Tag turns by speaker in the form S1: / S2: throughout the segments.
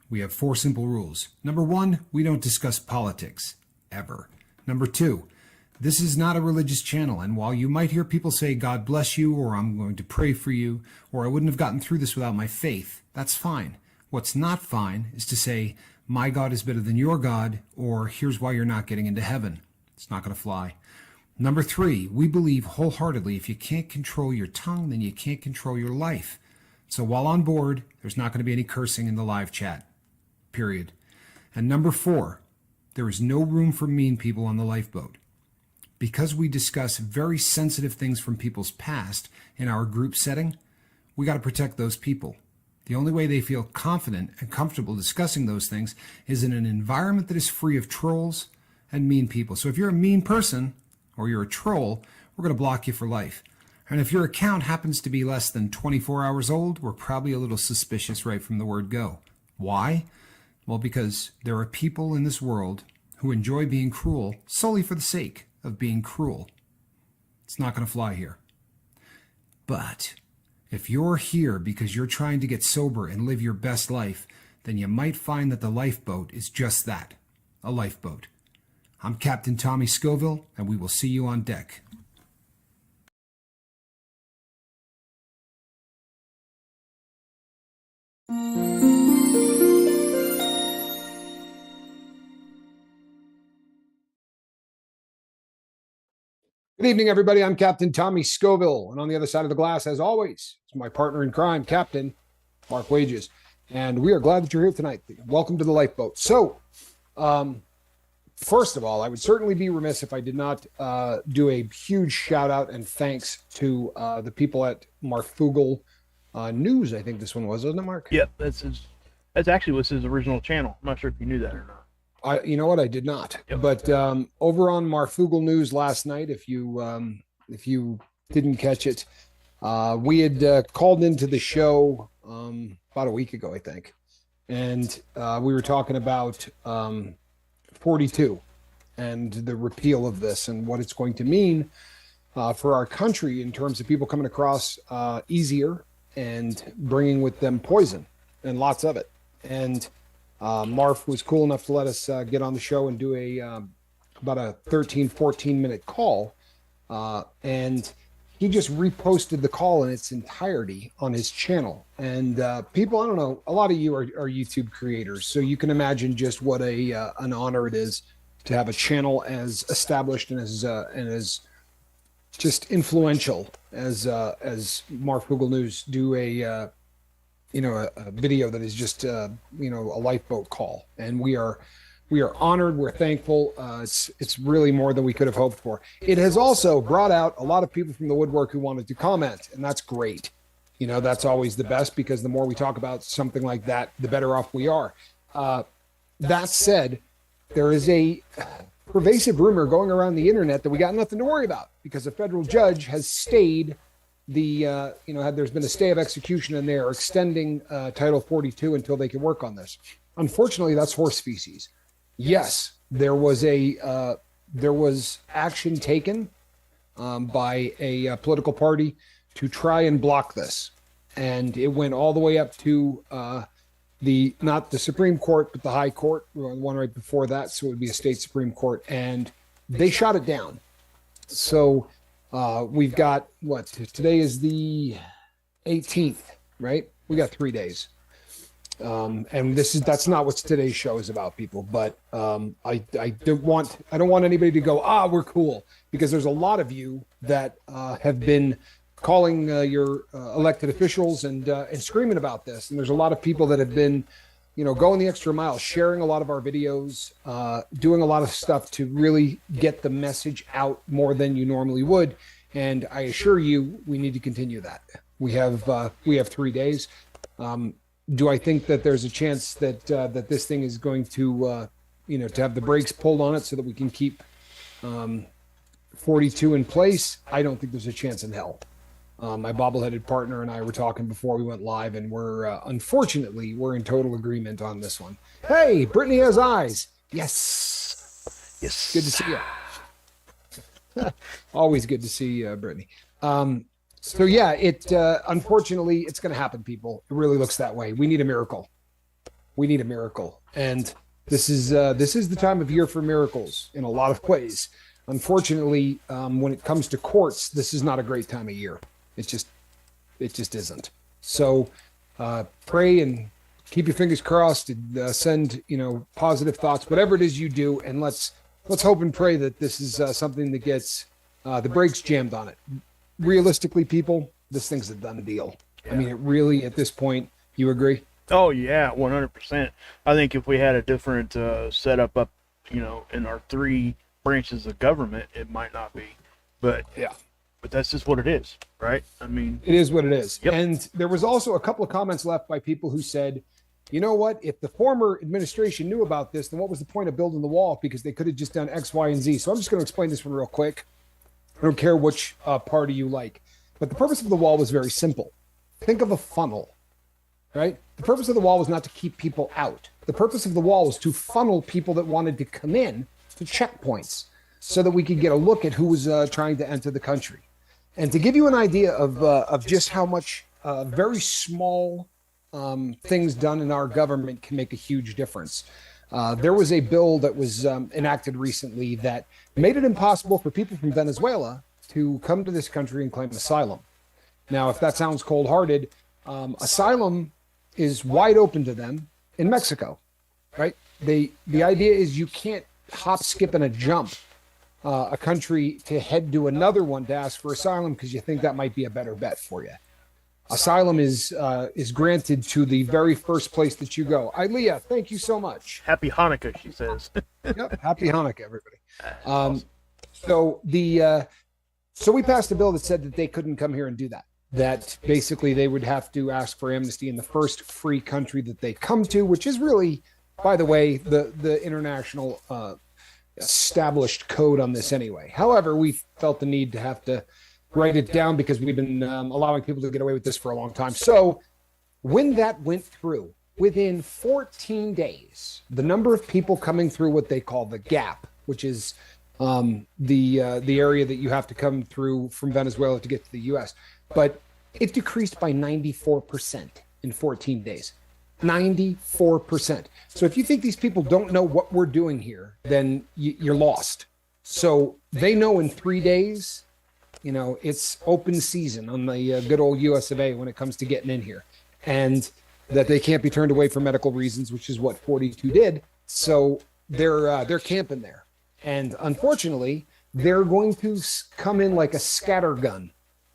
S1: we have 4 simple rules. Number 1, we don't discuss politics, ever. Number 2, this is not a religious channel, and while you might hear people say, God bless you, or I'm going to pray for you, or I wouldn't have gotten through this without my faith, that's fine. What's not fine is to say, my God is better than your God, or here's why you're not getting into heaven. It's not going to fly. Number 3, we believe wholeheartedly if you can't control your tongue, then you can't control your life. So while on board, there's not going to be any cursing in the live chat, period. And number 4, there is no room for mean people on the lifeboat. Because we discuss very sensitive things from people's past in our group setting, we got to protect those people. The only way they feel confident and comfortable discussing those things is in an environment that is free of trolls and mean people. So if you're a mean person or you're a troll, we're going to block you for life. And if your account happens to be less than 24 hours old, we're probably a little suspicious right from the word go. Why? Well, because there are people in this world who enjoy being cruel solely for the sake of being cruel. It's not going to fly here. But if you're here because you're trying to get sober and live your best life, then you might find that the lifeboat is just that, a lifeboat. I'm Captain Tommy Scoville, and we will see you on deck. Good evening, everybody. I'm Captain Tommy Scoville, and on the other side of the glass, as always, is my partner in crime, Captain Mark Wages. And we are glad that you're here tonight. Welcome to the lifeboat. So, first of all, I would certainly be remiss if I did not do a huge shout out and thanks to the people at Marfoogle News. I think this one was, wasn't it, Mark?
S2: Yep, that's actually was his original channel. I'm not sure if you knew that or not.
S1: You know what? I did not.
S2: Yep.
S1: But over on Marfoogle News last night, if you didn't catch it, we had called into the show about a week ago, I think, and we were talking about 42 and the repeal of this and what it's going to mean for our country in terms of people coming across easier and bringing with them poison and lots of it. And Marf was cool enough to let us get on the show and do about a 13-14 minute call, and he just reposted the call in its entirety on his channel. And people, I don't know, a lot of you are YouTube creators, so you can imagine just what an honor it is to have a channel as established and as just influential as Marfoogle News do a video that is just a lifeboat call. And we are honored. We're thankful. It's really more than we could have hoped for. It has also brought out a lot of people from the woodwork who wanted to comment, and that's great. That's always the best, because the more we talk about something like that, the better off we are. That said, there is a pervasive rumor going around the internet that we got nothing to worry about because a federal judge has stayed there's been a stay of execution, and they're extending Title 42 until they can work on this. Unfortunately, that's horse feces. Yes, there was action taken by a political party to try and block this, and it went all the way up to not the Supreme Court, but the High Court, one right before that, so it would be a state Supreme Court, and they shot it down. So we've got today is the 18th, right? We got 3 days. And that's not what today's show is about, people. But I don't want anybody to go, we're cool, because there's a lot of you that have been calling your elected officials and screaming about this. And there's a lot of people that have been, going the extra mile, sharing a lot of our videos, doing a lot of stuff to really get the message out more than you normally would. And I assure you, we need to continue that. We have 3 days. Do I think that there's a chance that this thing is going to have the brakes pulled on it so that we can keep 42 in place? I don't think there's a chance in hell. My bobbleheaded partner and I were talking before we went live, and unfortunately, we're in total agreement on this one. Hey, Brittany has eyes. Yes. Good to see you. Always good to see Brittany. So yeah, unfortunately, it's going to happen, people. It really looks that way. We need a miracle. We need a miracle. And this is the time of year for miracles in a lot of ways. Unfortunately, when it comes to courts, this is not a great time of year. It just isn't. So pray and keep your fingers crossed and send, positive thoughts, whatever it is you do. And let's hope and pray that this is something that gets the brakes jammed on it. Realistically, people, this thing's a done deal. Yeah. I mean, it really, at this point, you agree?
S2: Oh yeah, 100%. I think if we had a different setup up, in our three branches of government, it might not be. But
S1: yeah,
S2: but that's just what it is, right? I mean,
S1: it is what it is.
S2: Yep.
S1: And there was also a couple of comments left by people who said, you know what? If the former administration knew about this, then what was the point of building the wall? Because they could have just done X, Y, and Z. So I'm just going to explain this one real quick. I don't care which party you like. But the purpose of the wall was very simple. Think of a funnel, right? The purpose of the wall was not to keep people out. The purpose of the wall was to funnel people that wanted to come in to checkpoints so that we could get a look at who was trying to enter the country. And to give you an idea of just how much very small things done in our government can make a huge difference. There was a bill that was enacted recently that made it impossible for people from Venezuela to come to this country and claim asylum. Now, if that sounds cold-hearted, asylum is wide open to them in Mexico, right? The idea is you can't hop, skip, and a jump a country to head to another one to ask for asylum because you think that might be a better bet for you. Asylum is granted to the very first place that you go. Ilea, thank you so much.
S2: Happy Hanukkah, she says.
S1: Yep, happy Hanukkah, everybody.
S2: Awesome.
S1: So we passed a bill that said that they couldn't come here and do that. That basically they would have to ask for amnesty in the first free country that they come to, which is really, by the way, the international established code on this anyway. However, we felt the need to have to write it down because we've been allowing people to get away with this for a long time. So when that went through, within 14 days, the number of people coming through what they call the gap, which is the area that you have to come through from Venezuela to get to the U.S., but it decreased by 94% in 14 days. 94%. So if you think these people don't know what we're doing here, then you're lost. So they know in 3 days, it's open season on the good old US of A when it comes to getting in here, and that they can't be turned away for medical reasons, which is what 42 did. So they're camping there. And unfortunately, they're going to come in like a scatter gun,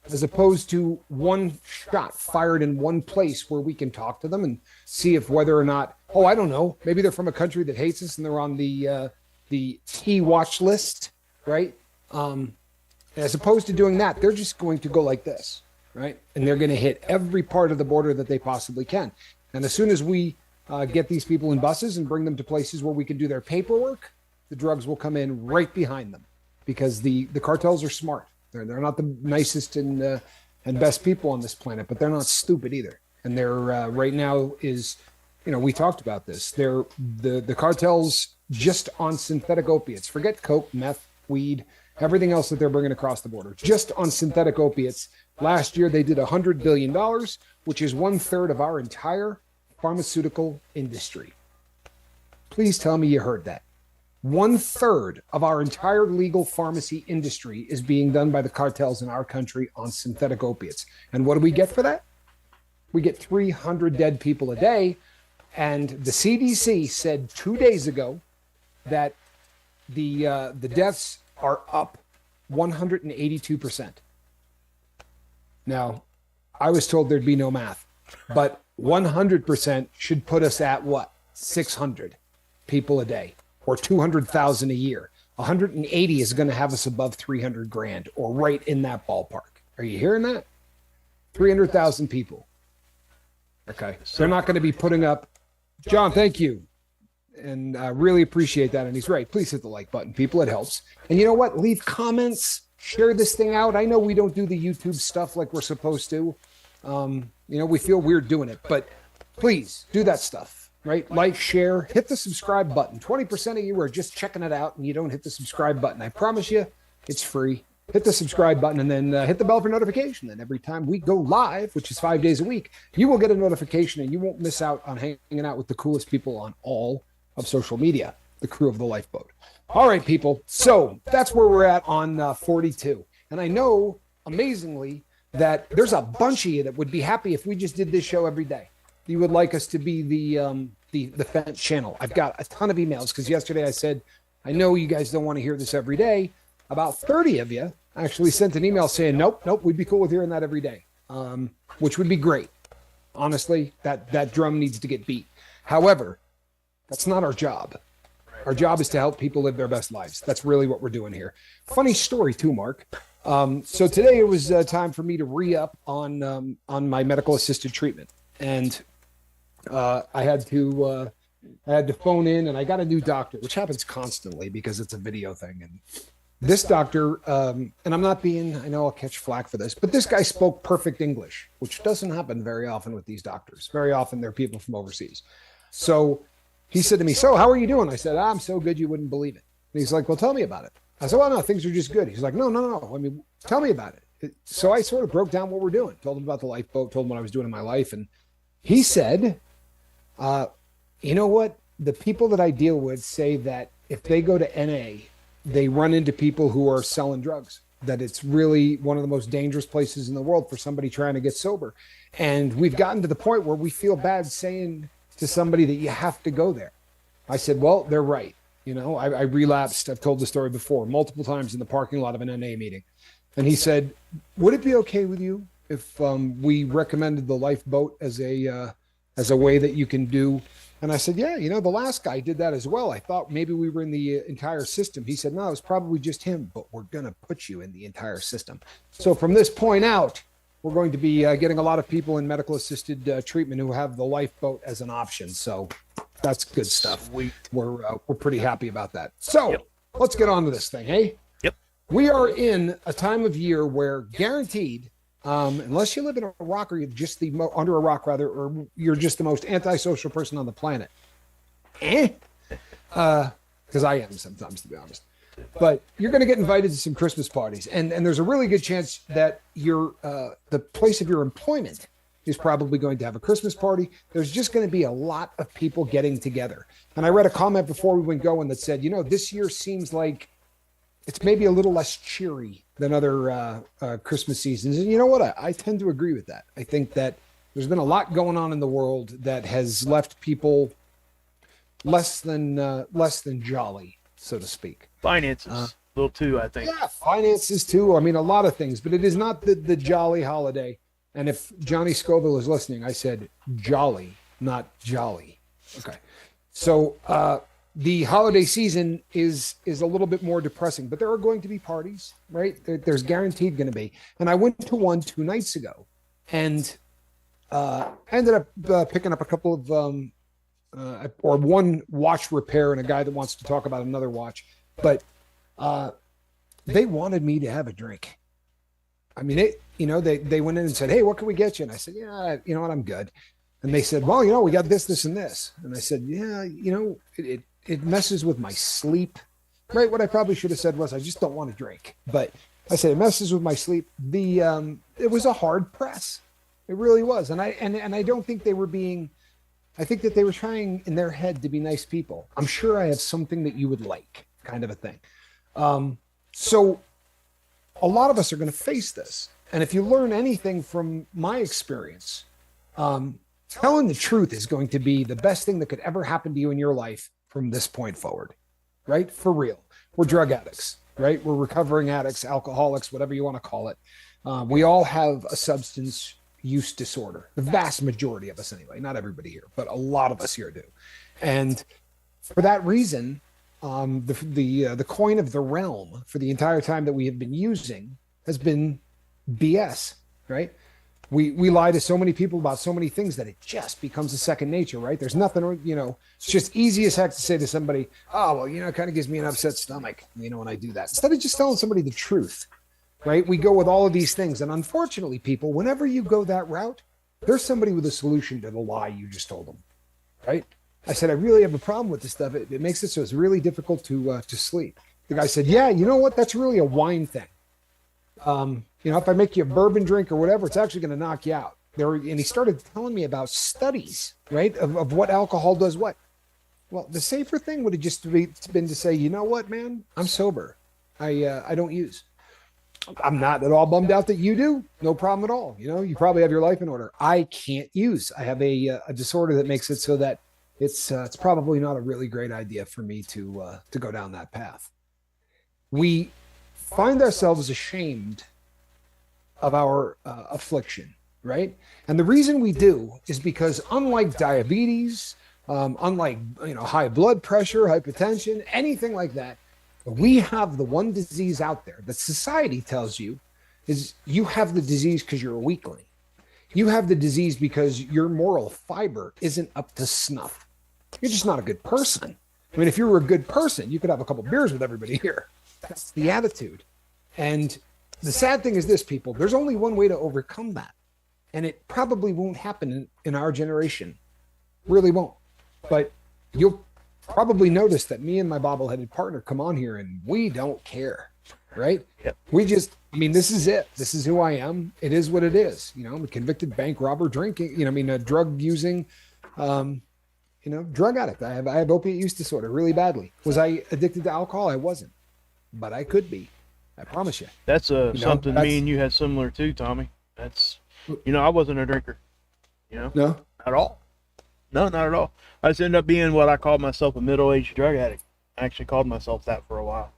S1: as opposed to one shot fired in one place where we can talk to them and see if whether or not, I don't know, maybe they're from a country that hates us and they're on the T watch list, right? As opposed to doing that, they're just going to go like this, right? And they're going to hit every part of the border that they possibly can. And as soon as we get these people in buses and bring them to places where we can do their paperwork, the drugs will come in right behind them because the cartels are smart. They're not the nicest and best people on this planet, but they're not stupid either. And they're right now is, we talked about this. They're the cartels just on synthetic opiates. Forget coke, meth, weed, everything else that they're bringing across the border. Just on synthetic opiates. Last year they did $100 billion, which is 1/3 of our entire pharmaceutical industry. Please tell me you heard that. 1/3 of our entire legal pharmacy industry is being done by the cartels in our country on synthetic opiates. And what do we get for that? We get 300 dead people a day. And the CDC said 2 days ago that the deaths are up 182%. Now, I was told there'd be no math, but 100% should put us at what? 600 people a day. Or 200,000 a year. 180 is going to have us above 300 grand, or right in that ballpark. Are you hearing that? 300,000 people. Okay. So they're not going to be putting up. John, thank you. And I really appreciate that. And he's right. Please hit the like button, people. It helps. And you know what? Leave comments. Share this thing out. I know we don't do the YouTube stuff like we're supposed to. We feel weird doing it. But please do that stuff. Right? Like, share, hit the subscribe button. 20% of you are just checking it out and you don't hit the subscribe button. I promise you, it's free. hit the subscribe button, and then hit the bell for notification. And every time we go live, which is 5 days a week, you will get a notification, and you won't miss out on hanging out with the coolest people on all of social media, the crew of the Lifeboat. All right, people. So that's where we're at on 42. And I know, amazingly, that there's a bunch of you that would be happy if we just did this show every day. You would like us to be the fence channel. I've got a ton of emails because yesterday I said, I know you guys don't want to hear this every day. About 30 of you actually sent an email saying, nope, we'd be cool with hearing that every day, which would be great. Honestly, that drum needs to get beat. However, that's not our job. Our job is to help people live their best lives. That's really what we're doing here. Funny story too, Mark. So today it was time for me to re-up on my medical assisted treatment. And I had to phone in, and I got a new doctor, which happens constantly because it's a video thing. And this doctor, and I'm not being, I know I'll catch flack for this, but this guy spoke perfect English, which doesn't happen very often with these doctors. Very often they're people from overseas. So he said to me, so how are you doing? I said, I'm so good you wouldn't believe it. And he's like, well, tell me about it. I said, well, no, things are just good. He's like, no. I mean, tell me about it. So I sort of broke down what we're doing, told him about the Lifeboat, told him what I was doing in my life. And he said, you know what? The people that I deal with say that if they go to NA, they run into people who are selling drugs, that it's really one of the most dangerous places in the world for somebody trying to get sober. And we've gotten to the point where we feel bad saying to somebody that you have to go there. I said, well, they're right. You know, I relapsed. I've told the story before multiple times in the parking lot of an NA meeting. And he said, would it be okay with you if we recommended the Lifeboat as a way that you can do? And I said, yeah, you know, the last guy did that as well. I thought maybe we were in the entire system. He said, no, it was probably just him, but we're going to put you in the entire system. So from this point out, we're going to be getting a lot of people in medical assisted treatment who have the Lifeboat as an option. So that's good stuff.
S2: Sweet.
S1: We're pretty happy about that. So Let's get on to this thing, hey?
S2: Yep.
S1: We are in a time of year where guaranteed, unless you live in a rock or you're just under a rock rather, or you're just the most antisocial person on the planet. Because I am sometimes, to be honest. But you're going to get invited to some Christmas parties, and there's a really good chance that the place of your employment is probably going to have a Christmas party. There's just going to be a lot of people getting together. And I read a comment before we went going that said, you know, this year seems like it's maybe a little less cheery than other Christmas seasons. And you know what? I tend to agree with that. I think that there's been a lot going on in the world that has left people less than jolly, so to speak.
S2: Finances, a little too, I think.
S1: Yeah, finances too. I mean, a lot of things, but it is not the jolly holiday. And if Johnny Scoville is listening, I said jolly, not jolly. Okay. So the holiday season is a little bit more depressing, but there are going to be parties, right? There's guaranteed going to be. And I went to one 2 nights ago, and I ended up picking up a couple of or one watch repair and a guy that wants to talk about another watch. But they wanted me to have a drink. I mean, they went in and said, hey, what can we get you? And I said, yeah, you know what, I'm good. And they said, well, you know, we got this, and this. And I said, yeah, you know, it messes with my sleep. Right. What I probably should have said was, I just don't want to drink. But I said, it messes with my sleep. It was a hard press. It really was. And I don't think they were being, I think that they were trying in their head to be nice people. I'm sure I have something that you would like, kind of a thing. So a lot of us are going to face this. And if you learn anything from my experience, telling the truth is going to be the best thing that could ever happen to you in your life from this point forward, right? For real. We're drug addicts, right? We're recovering addicts, alcoholics, whatever you want to call it. We all have a substance use disorder. The vast majority of us anyway, not everybody here, but a lot of us here do. And for that reason, the coin of the realm for the entire time that we have been using has been BS, right? We lie to so many people about so many things that it just becomes a second nature, right? There's nothing, you know, it's just easy as heck to say to somebody, oh, well, you know, it kind of gives me an upset stomach, you know, when I do that. Instead of just telling somebody the truth, right? We go with all of these things. And unfortunately, people, whenever you go that route, there's somebody with a solution to the lie you just told them, right? I said, I really have a problem with this stuff. It makes it so it's really difficult to sleep. The guy said, yeah, you know what? That's really a wine thing. If I make you a bourbon drink or whatever, it's actually going to knock you out. And he started telling me about studies, right, of what alcohol does what. Well, the safer thing would have just been to say, you know what, man, I'm sober. I don't use. I'm not at all bummed out that you do. No problem at all. You probably have your life in order. I can't use. I have a disorder that makes it so that it's probably not a really great idea for me to go down that path. We find ourselves ashamed of our affliction, right? And the reason we do is because unlike diabetes, unlike high blood pressure, hypertension, anything like that, we have the one disease out there that society tells you is you have the disease because you're a weakling. You have the disease because your moral fiber isn't up to snuff. You're just not a good person. I mean, if you were a good person, you could have a couple beers with everybody here. That's the attitude. And the sad thing is this, people, there's only one way to overcome that. And it probably won't happen in our generation. Really won't. But you'll probably notice that me and my bobbleheaded partner come on here and we don't care, right?
S2: Yep.
S1: This is it. This is who I am. It is what it is. I'm a convicted bank robber, drinking, a drug using, drug addict. I have opiate use disorder really badly. Was I addicted to alcohol? I wasn't, but I could be. I promise you.
S2: That's something me and you had similar too, Tommy. That's, I wasn't a drinker,
S1: No,
S2: at all. No, not at all. I just ended up being what I called myself, a middle-aged drug addict. I actually called myself that for a while.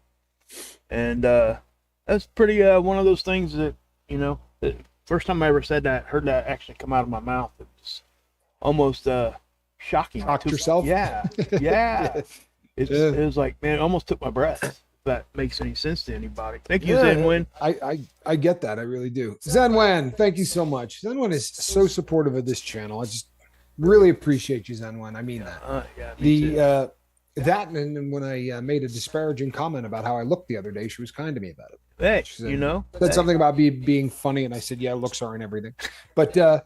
S2: And that's pretty one of those things that, the first time I ever said that, heard that actually come out of my mouth, it was almost shocking.
S1: Shocked yourself?
S2: Yeah, yeah. It was like, man, it almost took my breath. If that makes any sense to anybody. Thank you, Zenwin.
S1: I get that. I really do. Zenwen, thank you so much. Zenwen is so supportive of this channel. I just really appreciate you, Zenwen. I mean that.
S2: Yeah,
S1: that and when I made a disparaging comment about how I looked the other day, she was kind to me about it.
S2: Hey,
S1: said something about being funny, and I said, yeah, looks are and everything. But the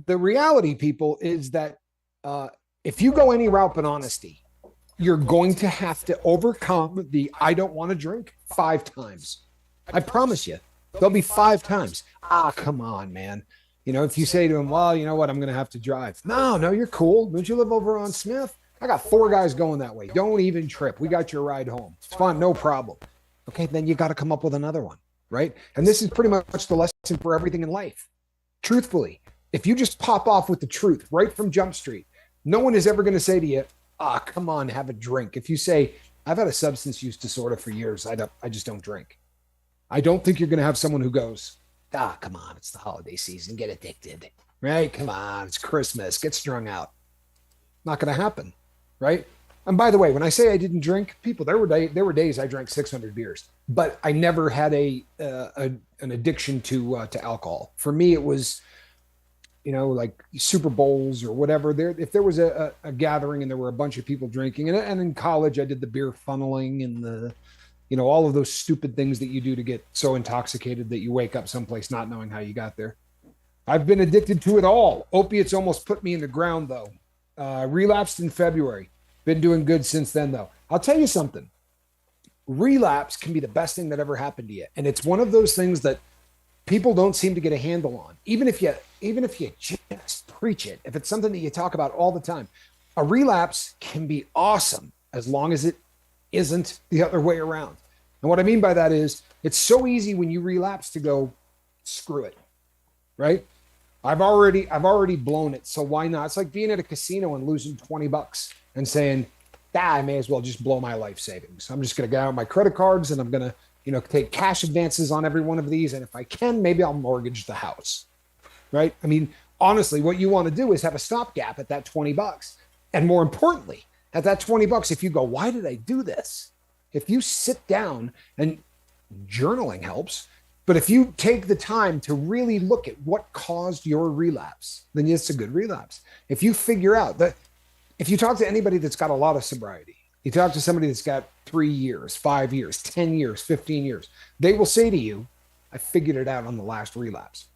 S1: reality, people, is that if you go any route but honesty, you're going to have to overcome the I don't want to drink 5 times. I promise you, there'll be 5 times. Come on, man. If you say to him, well, you know what, I'm going to have to drive. No, you're cool. Don't you live over on Smith? I got 4 guys going that way. Don't even trip. We got your ride home. It's fine. No problem. Okay, then you got to come up with another one, right? And this is pretty much the lesson for everything in life. Truthfully, if you just pop off with the truth right from Jump Street, no one is ever going to say to you, come on, have a drink. If you say, I've had a substance use disorder for years, I just don't drink. I don't think you're going to have someone who goes, come on, it's the holiday season, get addicted, right? Come on, it's Christmas, get strung out. Not going to happen, right? And by the way, when I say I didn't drink, people, there were days I drank 600 beers, but I never had an addiction to alcohol. For me, it was, like Super Bowls or whatever. If there was a gathering and there were a bunch of people drinking, and in college I did the beer funneling and all of those stupid things that you do to get so intoxicated that you wake up someplace not knowing how you got there. I've been addicted to it all. Opiates almost put me in the ground, though. Relapsed in February. Been doing good since then, though. I'll tell you something. Relapse can be the best thing that ever happened to you. And it's one of those things that people don't seem to get a handle on. Even if you just preach it, if it's something that you talk about all the time, a relapse can be awesome as long as it isn't the other way around. And what I mean by that is it's so easy when you relapse to go, screw it, right? I've already blown it. So why not? It's like being at a casino and losing $20 and saying, I may as well just blow my life savings. I'm just going to get out my credit cards and I'm going to, take cash advances on every one of these. And if I can, maybe I'll mortgage the house, right? I mean, honestly, what you want to do is have a stopgap at that $20. And more importantly, at that $20, if you go, why did I do this? If you sit down, and journaling helps, but if you take the time to really look at what caused your relapse, then it's a good relapse. If you figure out that, if you talk to anybody that's got a lot of sobriety, you talk to somebody that's got 3 years, 5 years, 10 years, 15 years, they will say to you, I figured it out on the last relapse,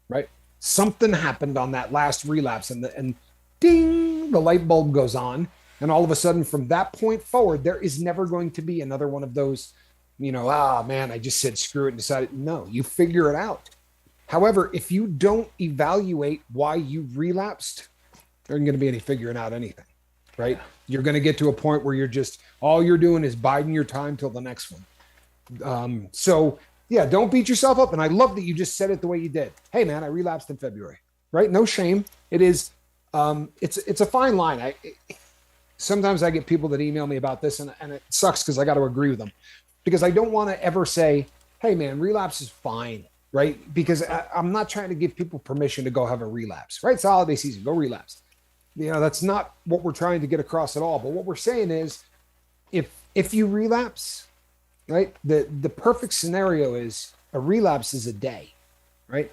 S1: right? Something happened on that last relapse and ding, the light bulb goes on. And all of a sudden, from that point forward, there is never going to be another one of those Man, I just said screw it and decided. No, you figure it out. However, if you don't evaluate why you relapsed, there isn't going to be any figuring out anything, right?
S2: Yeah.
S1: You're going to get to a point where you're just, all you're doing is biding your time till the next one. So yeah, don't beat yourself up. And I love that you just said it the way you did. Hey man, I relapsed in February, right? No shame. It is, it's a fine line. Sometimes I get people that email me about this and it sucks because I got to agree with them because I don't want to ever say, hey man, relapse is fine, right? Because I'm not trying to give people permission to go have a relapse, right? It's holiday season, go relapse. That's not what we're trying to get across at all. But what we're saying is if you relapse, right, the perfect scenario is a relapse is a day, right?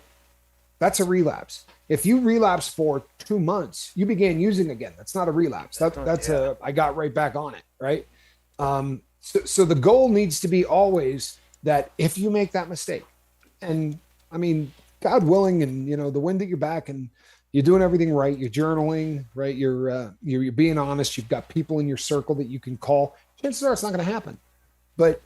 S1: That's a relapse. If you relapse for 2 months, you began using again. That's not a relapse. That's
S2: Yeah.
S1: I got right back on it, right? So the goal needs to be always that if you make that mistake, and I mean, God willing, and the wind at your back, and you're doing everything right, you're journaling, right? You're being honest. You've got people in your circle that you can call. Chances are it's not going to happen. But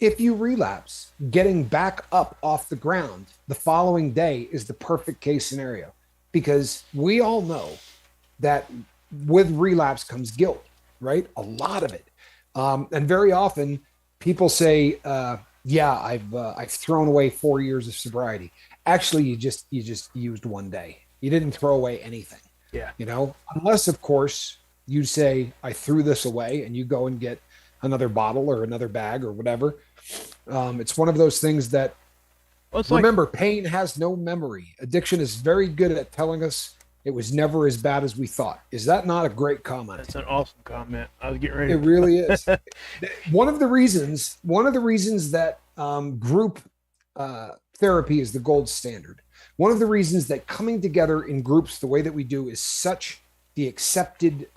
S1: if you relapse, getting back up off the ground the following day is the perfect case scenario because we all know that with relapse comes guilt, right? A lot of it. And very often people say, yeah, I've thrown away 4 years of sobriety. Actually, you just used one day. You didn't throw away anything,
S2: Yeah.
S1: unless of course you say, I threw this away and you go and get another bottle or another bag or whatever. It's one of those things that,
S2: Well, it's like
S1: remember, pain has no memory. Addiction is very good at telling us it was never as bad as we thought. Is that not a great comment?
S2: that's an awesome comment. I was getting
S1: It
S2: ready.
S1: really is. One of the reasons that group therapy is the gold standard. One of the reasons that coming together in groups the way that we do is such the accepted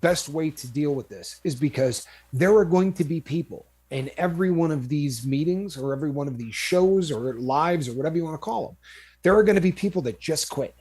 S1: best way to deal with this is because there are going to be people in every one of these meetings or every one of these shows or lives or whatever you want to call them. There are going to be people that just quit,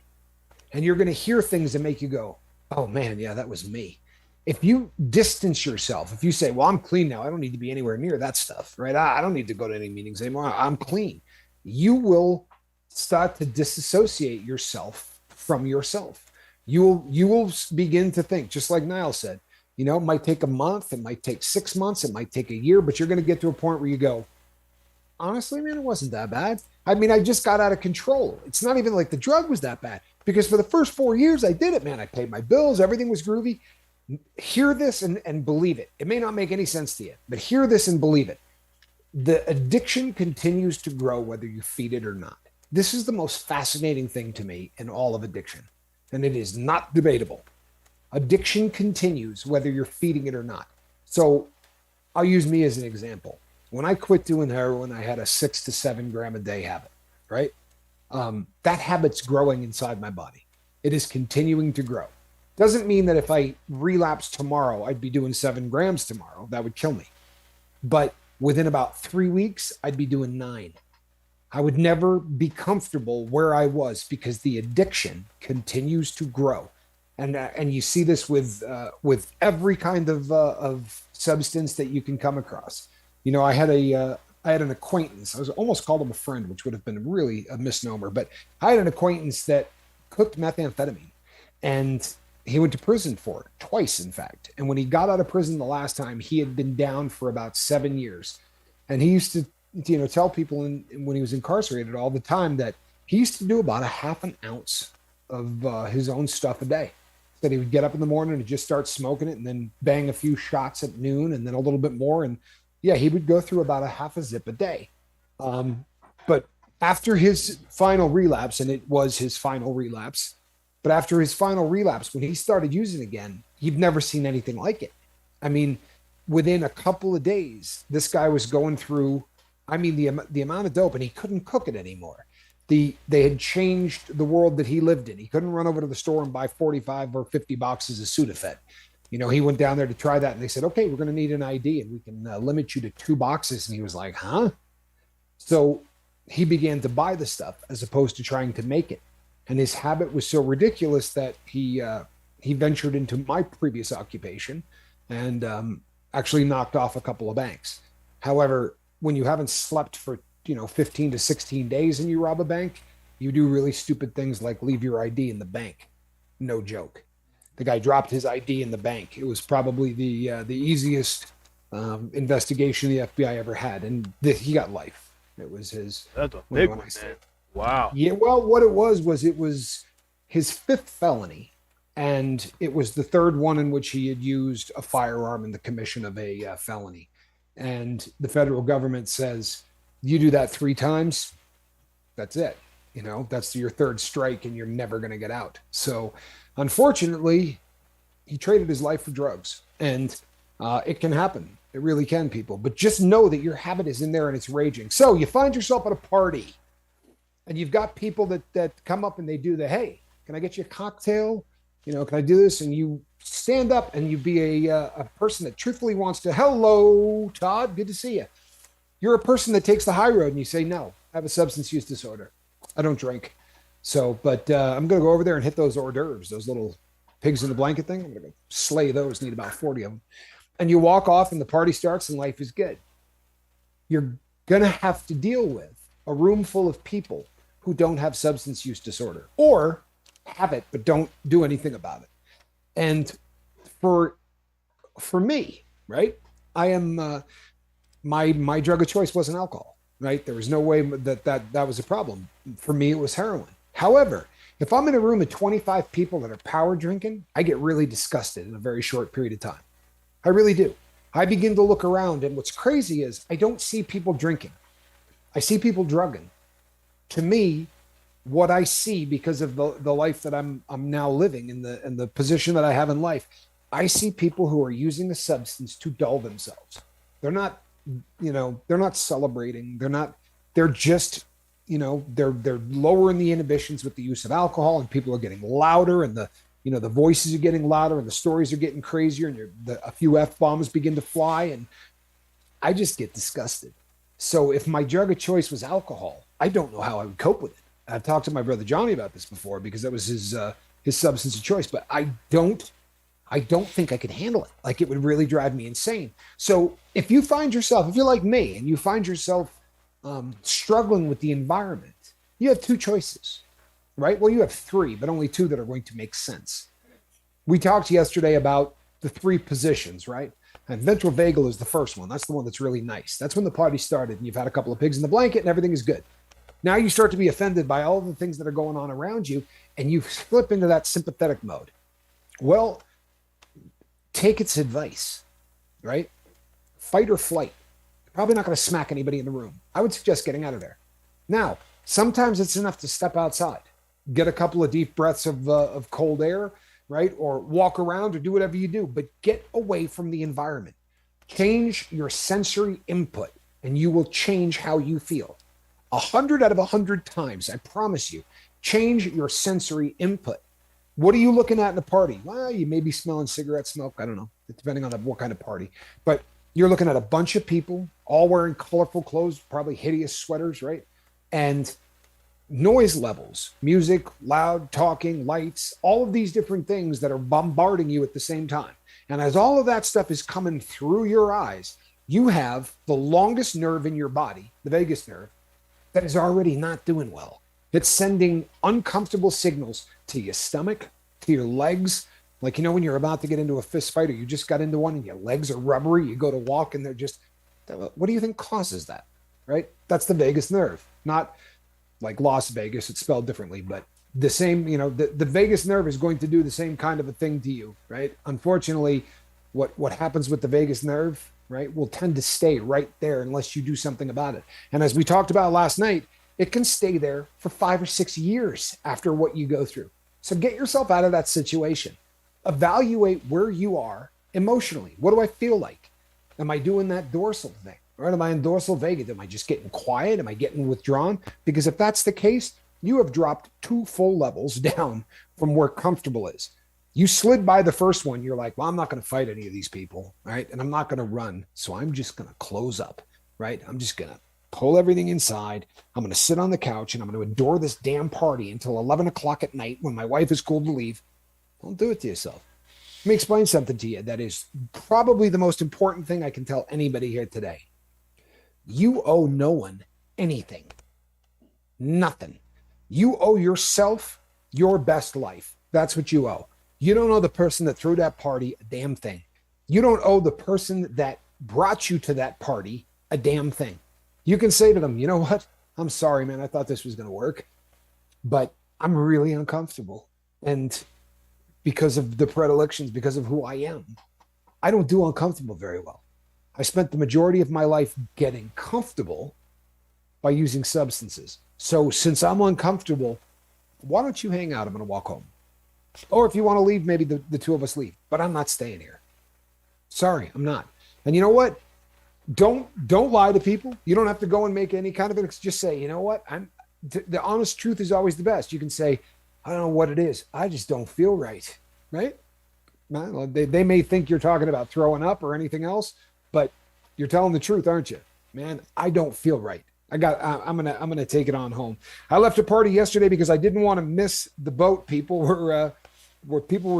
S1: and you're going to hear things that make you go, oh man, yeah, that was me. If you distance yourself, if you say, well, I'm clean now, I don't need to be anywhere near that stuff, right? I don't need to go to any meetings anymore. I'm clean. You will start to disassociate yourself from yourself. You will begin to think, just like Niall said, it might take a month, it might take 6 months, it might take a year, but you're going to get to a point where you go, honestly, man, it wasn't that bad. I mean, I just got out of control. It's not even like the drug was that bad because for the first 4 years I did it, man. I paid my bills, everything was groovy. Hear this and believe it. It may not make any sense to you, but hear this and believe it. The addiction continues to grow whether you feed it or not. This is the most fascinating thing to me in all of addiction, and it is not debatable. Addiction continues whether you're feeding it or not. So I'll use me as an example. When I quit doing heroin, I had a 6 to 7 gram a day habit, right? That habit's growing inside my body. It is continuing to grow. Doesn't mean that if I relapse tomorrow, I'd be doing 7 grams tomorrow. That would kill me. But within about 3 weeks, I'd be doing 9. I would never be comfortable where I was because the addiction continues to grow, and you see this with every kind of substance that you can come across. I had an acquaintance. I was almost called him a friend, which would have been really a misnomer, but I had an acquaintance that cooked methamphetamine, and he went to prison for it twice, in fact. And when he got out of prison the last time, he had been down for about 7 years, and he used to tell people when he was incarcerated all the time that he used to do about a half an ounce of his own stuff a day. That he would get up in the morning and just start smoking it and then bang a few shots at noon and then a little bit more. And yeah, he would go through about a half a zip a day. But after his final relapse, and it was his final relapse, but after his final relapse, when he started using again, you've never seen anything like it. I mean, within a couple of days, this guy was going through, I mean, the amount of dope, and he couldn't cook it anymore. They had changed the world that he lived in. He couldn't run over to the store and buy 45 or 50 boxes of Sudafed. He went down there to try that, and they said, okay, we're going to need an ID, and we can limit you to 2 boxes. And he was like, huh? So he began to buy the stuff as opposed to trying to make it. And his habit was so ridiculous that he ventured into my previous occupation and actually knocked off a couple of banks. However, when you haven't slept for 15 to 16 days and you rob a bank, you do really stupid things like leave your ID in the bank. No joke. The guy dropped his ID in the bank. It was probably the easiest investigation the FBI ever had, and he got life. It was his.
S2: That's a big one, man. Wow.
S1: Yeah, well, what it was his fifth felony, and it was the third one in which he had used a firearm in the commission of a felony. And the federal government says, you do that 3 times, that's it. That's your third strike, and you're never going to get out. So, unfortunately, he traded his life for drugs, and it can happen. It really can, people. But just know that your habit is in there and it's raging. So you find yourself at a party and you've got people that come up and they do the, hey, can I get you a cocktail? Can I do this? And you stand up and you be a person that truthfully wants to, hello, Todd, good to see you. You're a person that takes the high road and you say, no, I have a substance use disorder. I don't drink. So, but I'm going to go over there and hit those hors d'oeuvres, those little pigs in the blanket thing. I'm going to go slay those, need about 40 of them. And you walk off and the party starts and life is good. You're going to have to deal with a room full of people who don't have substance use disorder or have it, but don't do anything about it. And for me, right, I am, my drug of choice wasn't alcohol, right? There was no way that was a problem. For me, it was heroin. However, if I'm in a room of 25 people that are power drinking, I get really disgusted in a very short period of time. I really do. I begin to look around, and what's crazy is I don't see people drinking. I see people drugging. To me, what I see, because of the life that I'm now living in the position that I have in life, I see people who are using the substance to dull themselves. They're not, they're not celebrating. They're just, they're lowering the inhibitions with the use of alcohol, and people are getting louder, and the voices are getting louder, and the stories are getting crazier, and a few F-bombs begin to fly, and I just get disgusted. So if my drug of choice was alcohol, I don't know how I would cope with it. I've talked to my brother Johnny about this before because that was his substance of choice, but I don't think I could handle it. Like, it would really drive me insane. So if you're like me and you find yourself struggling with the environment, you have 2 choices, right? Well, you have 3, but only 2 that are going to make sense. We talked yesterday about the 3 positions, right? And ventral vagal is the first one. That's the one that's really nice. That's when the party started and you've had a couple of pigs in the blanket and everything is good. Now you start to be offended by all the things that are going on around you and you slip into that sympathetic mode. Well, take its advice, right? Fight or flight. You're probably not going to smack anybody in the room. I would suggest getting out of there. Now, sometimes it's enough to step outside, get a couple of deep breaths of cold air, right? Or walk around or do whatever you do, but get away from the environment. Change your sensory input and you will change how you feel. 100 out of 100 times, I promise you, change your sensory input. What are you looking at in a party? Well, you may be smelling cigarette smoke. I don't know, depending on what kind of party. But you're looking at a bunch of people all wearing colorful clothes, probably hideous sweaters, right? And noise levels, music, loud, talking, lights, all of these different things that are bombarding you at the same time. And as all of that stuff is coming through your eyes, you have the longest nerve in your body, the vagus nerve, that is already not doing well. It's sending uncomfortable signals to your stomach, to your legs. Like, when you're about to get into a fist fight or you just got into one and your legs are rubbery, you go to walk and they're just, what do you think causes that, right? That's the vagus nerve, not like Las Vegas, it's spelled differently, but the same, the vagus nerve is going to do the same kind of a thing to you, right? Unfortunately, what happens with the vagus nerve, right, will tend to stay right there unless you do something about it. And as we talked about last night, it can stay there for 5 or 6 years after what you go through. So get yourself out of that situation. Evaluate where you are emotionally. What do I feel like? Am I doing that dorsal thing? Or am I in dorsal vagus? Am I just getting quiet? Am I getting withdrawn? Because if that's the case, you have dropped 2 full levels down from where comfortable is. You slid by the first one. You're like, well, I'm not going to fight any of these people, right? And I'm not going to run. So I'm just going to close up, right? I'm just going to pull everything inside. I'm going to sit on the couch and I'm going to endure this damn party until 11 o'clock at night when my wife is cool to leave. Don't do it to yourself. Let me explain something to you that is probably the most important thing I can tell anybody here today. You owe no one anything. Nothing. You owe yourself your best life. That's what you owe. You don't owe the person that threw that party a damn thing. You don't owe the person that brought you to that party a damn thing. You can say to them, you know what? I'm sorry, man. I thought this was going to work, but I'm really uncomfortable. And because of the predilections, because of who I am, I don't do uncomfortable very well. I spent the majority of my life getting comfortable by using substances. So since I'm uncomfortable, why don't you hang out? I'm going to walk home. Or if you want to leave, maybe the two of us leave. But I'm not staying here. Sorry, I'm not. And you know what? Don't lie to people. You don't have to go and make any kind of it. Just say, you know what? The honest truth is always the best. You can say, I don't know what it is. I just don't feel right. Right? They may think you're talking about throwing up or anything else, but you're telling the truth, aren't you? Man, I don't feel right. I'm gonna take it on home. I left a party yesterday because I didn't want to miss the boat. People were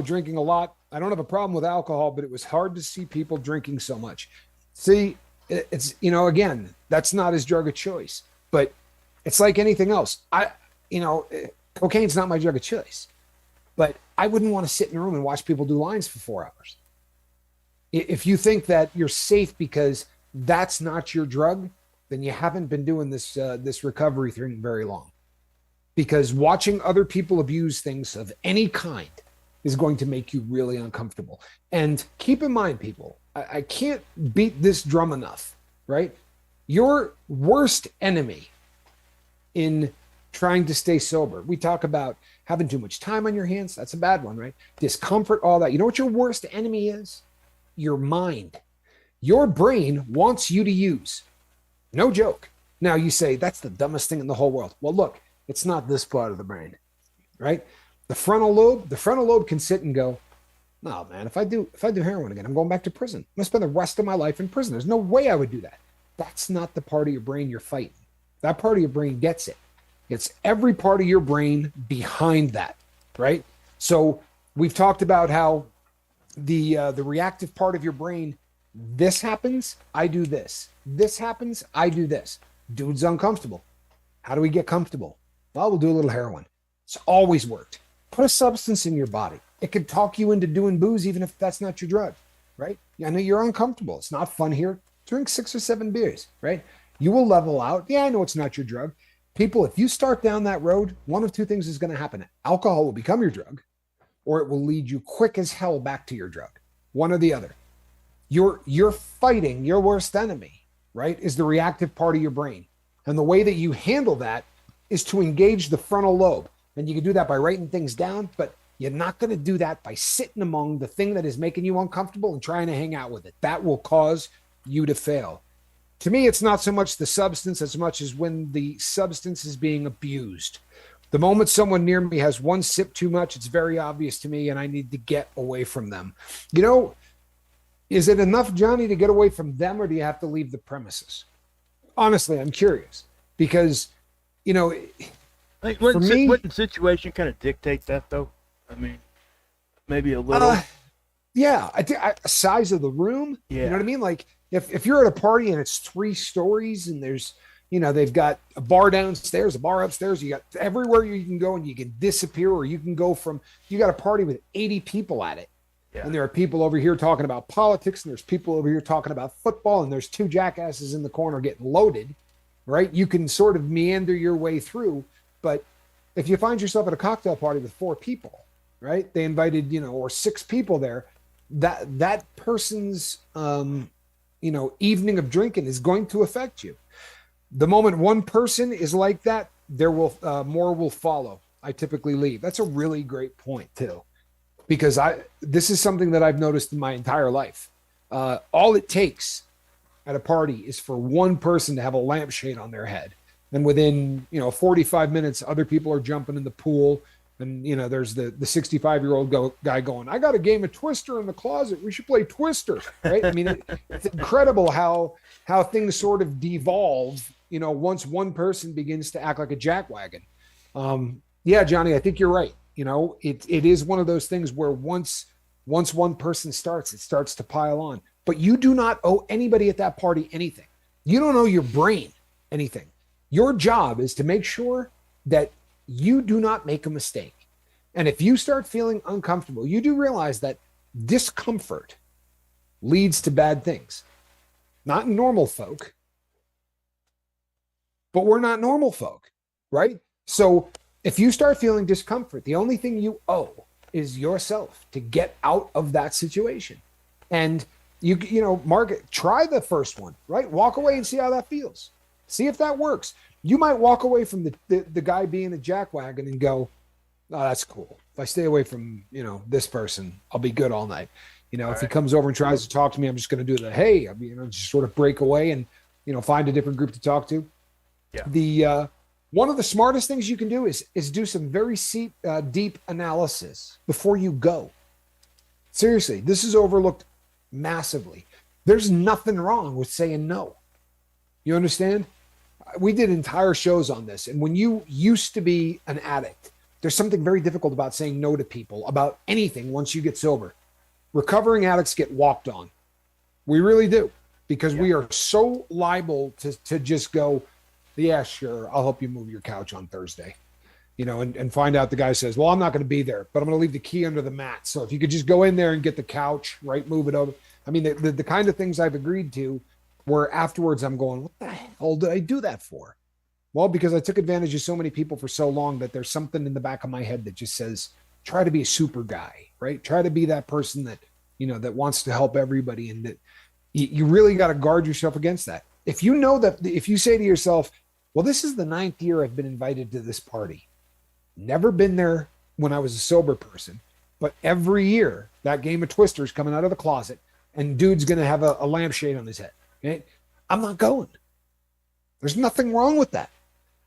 S1: drinking a lot. I don't have a problem with alcohol, but it was hard to see people drinking so much. See, it's, again, that's not his drug of choice, but it's like anything else. Cocaine's not my drug of choice, but I wouldn't want to sit in a room and watch people do lines for 4 hours. If you think that you're safe because that's not your drug, then you haven't been doing this recovery thing very long. Because watching other people abuse things of any kind is going to make you really uncomfortable. And keep in mind, people, I can't beat this drum enough, right? Your worst enemy in trying to stay sober. We talk about having too much time on your hands. That's a bad one, right? Discomfort, all that. You know what your worst enemy is? Your mind. Your brain wants you to use. No joke. Now you say, that's the dumbest thing in the whole world. Well, look, it's not this part of the brain, right? The frontal lobe can sit and go, no, man, if I do heroin again, I'm going back to prison. I'm going to spend the rest of my life in prison. There's no way I would do that. That's not the part of your brain you're fighting. That part of your brain gets it. It's every part of your brain behind that, right? So we've talked about how the reactive part of your brain, this happens, I do this. This happens, I do this. Dude's uncomfortable. How do we get comfortable? Well, we'll do a little heroin. It's always worked. Put a substance in your body. It could talk you into doing booze even if that's not your drug, right? I know you're uncomfortable. It's not fun here. Drink 6 or 7 beers, right? You will level out. Yeah, I know it's not your drug. People, if you start down that road, one of two things is going to happen. Alcohol will become your drug, or it will lead you quick as hell back to your drug. One or the other. You're fighting your worst enemy, right? Is the reactive part of your brain. And the way that you handle that is to engage the frontal lobe. And you can do that by writing things down, but you're not going to do that by sitting among the thing that is making you uncomfortable and trying to hang out with it. That will cause you to fail. To me, it's not so much the substance as much as when the substance is being abused. The moment someone near me has one sip too much, it's very obvious to me and I need to get away from them. Is it enough, Johnny, to get away from them, or do you have to leave the premises? Honestly, I'm curious because,
S2: Like,
S1: for me,
S2: wouldn't situation kind of dictate that, though? I mean, maybe a little.
S1: Yeah, size of the room.
S2: Yeah.
S1: You know what I mean? Like if you're at a party and it's 3 stories and there's, they've got a bar downstairs, a bar upstairs. You got everywhere you can go and you can disappear, or you can go from, you got a party with 80 people at it. Yeah. And there are people over here talking about politics, and there's people over here talking about football, and there's 2 jackasses in the corner getting loaded, right? You can sort of meander your way through. But if you find yourself at a cocktail party with 4 people, right? They invited, or 6 people there, that person's, evening of drinking is going to affect you. The moment one person is like that, there will, more will follow. I typically leave. That's a really great point too, because this is something that I've noticed in my entire life. All it takes at a party is for one person to have a lampshade on their head. And within, 45 minutes, other people are jumping in the pool. And, there's the 65-year-old guy going, I got a game of Twister in the closet. We should play Twister, right? I mean, it's incredible how things sort of devolve, once one person begins to act like a jackwagon. Yeah, Johnny, I think you're right. It is one of those things where once one person starts, it starts to pile on. But you do not owe anybody at that party anything. You don't owe your brain anything. Your job is to make sure that you do not make a mistake. And if you start feeling uncomfortable, you do realize that discomfort leads to bad things. Not normal folk, but we're not normal folk, right? So if you start feeling discomfort, the only thing you owe is yourself to get out of that situation. And Mark, try the first one, right? Walk away and see how that feels. See if that works. You might walk away from the guy being a jackwagon and go, oh, that's cool. If I stay away from, this person, I'll be good all night. If he comes over and tries to talk to me, I'm just going to do the, hey, just sort of break away and, find a different group to talk to.
S2: Yeah.
S1: The one of the smartest things you can do is do some very deep analysis before you go. Seriously, this is overlooked massively. There's nothing wrong with saying no. You understand? We did entire shows on this. And when you used to be an addict, there's something very difficult about saying no to people about anything once you get sober. Recovering addicts get walked on. We really do, because we are so liable to just go, yeah, sure, I'll help you move your couch on Thursday. And find out the guy says, well, I'm not going to be there, but I'm going to leave the key under the mat. So if you could just go in there and get the couch, right, move it over. I mean, the kind of things I've agreed to where afterwards I'm going, what the hell did I do that for? Well, because I took advantage of so many people for so long that there's something in the back of my head that just says, try to be a super guy, right? Try to be that person that, that wants to help everybody. And that you really got to guard yourself against that. If you know that, if you say to yourself, well, this is the 9th year I've been invited to this party. Never been there when I was a sober person, but every year that game of Twister's coming out of the closet and dude's going to have a lampshade on his head. Okay? I'm not going. There's nothing wrong with that.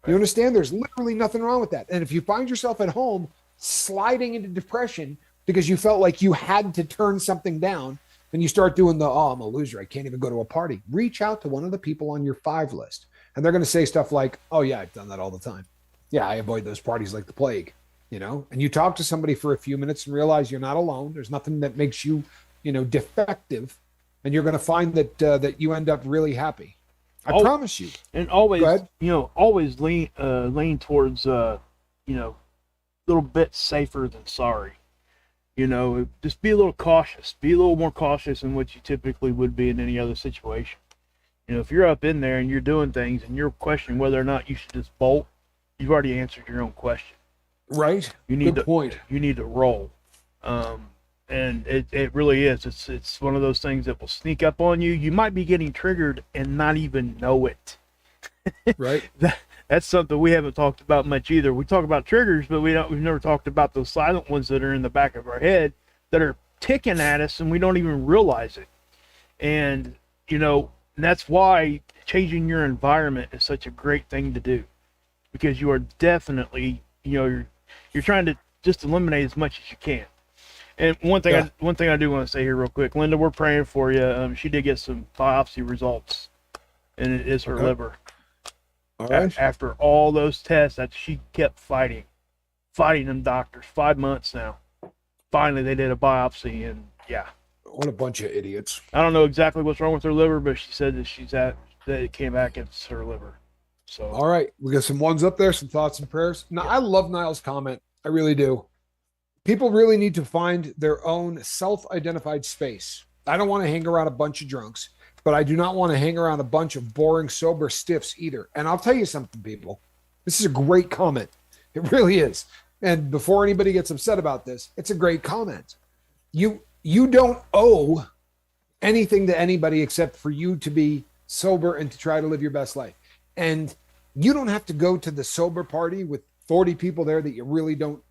S1: You understand? There's literally nothing wrong with that. And if you find yourself at home sliding into depression because you felt like you had to turn something down, then you start doing I'm a loser. I can't even go to a party. Reach out to one of the people on your 5 list. And they're going to say stuff like, oh yeah, I've done that all the time. Yeah, I avoid those parties like the plague, And you talk to somebody for a few minutes and realize you're not alone. There's nothing that makes you, defective. And you're going to find that you end up really happy. I promise you.
S2: And always, always lean towards, little bit safer than sorry. Just be a little cautious. Be a little more cautious than what you typically would be in any other situation. If you're up in there and you're doing things and you're questioning whether or not you should just bolt, you've already answered your own question.
S1: Right.
S2: Good point. You need to roll. And it really is. It's one of those things that will sneak up on you. You might be getting triggered and not even know it.
S1: Right.
S2: That's something we haven't talked about much either. We talk about triggers, but we've never talked about those silent ones that are in the back of our head that are ticking at us and we don't even realize it. And that's why changing your environment is such a great thing to do, because you are definitely, you're trying to just eliminate as much as you can. And one thing I do want to say here real quick, Linda, we're praying for you. She did get some biopsy results, and it is her liver.
S1: All right.
S2: After all those tests that she kept fighting them doctors, 5 months now. Finally, they did a biopsy, and yeah.
S1: What a bunch of idiots.
S2: I don't know exactly what's wrong with her liver, but she said that it came back as her liver. So
S1: all right, we got some ones up there, some thoughts and prayers. Now, I love Niall's comment. I really do. People really need to find their own self-identified space. I don't want to hang around a bunch of drunks, but I do not want to hang around a bunch of boring, sober stiffs either. And I'll tell you something, people. This is a great comment. It really is. And before anybody gets upset about this, it's a great comment. You don't owe anything to anybody except for you to be sober and to try to live your best life. And you don't have to go to the sober party with 40 people there that you really don't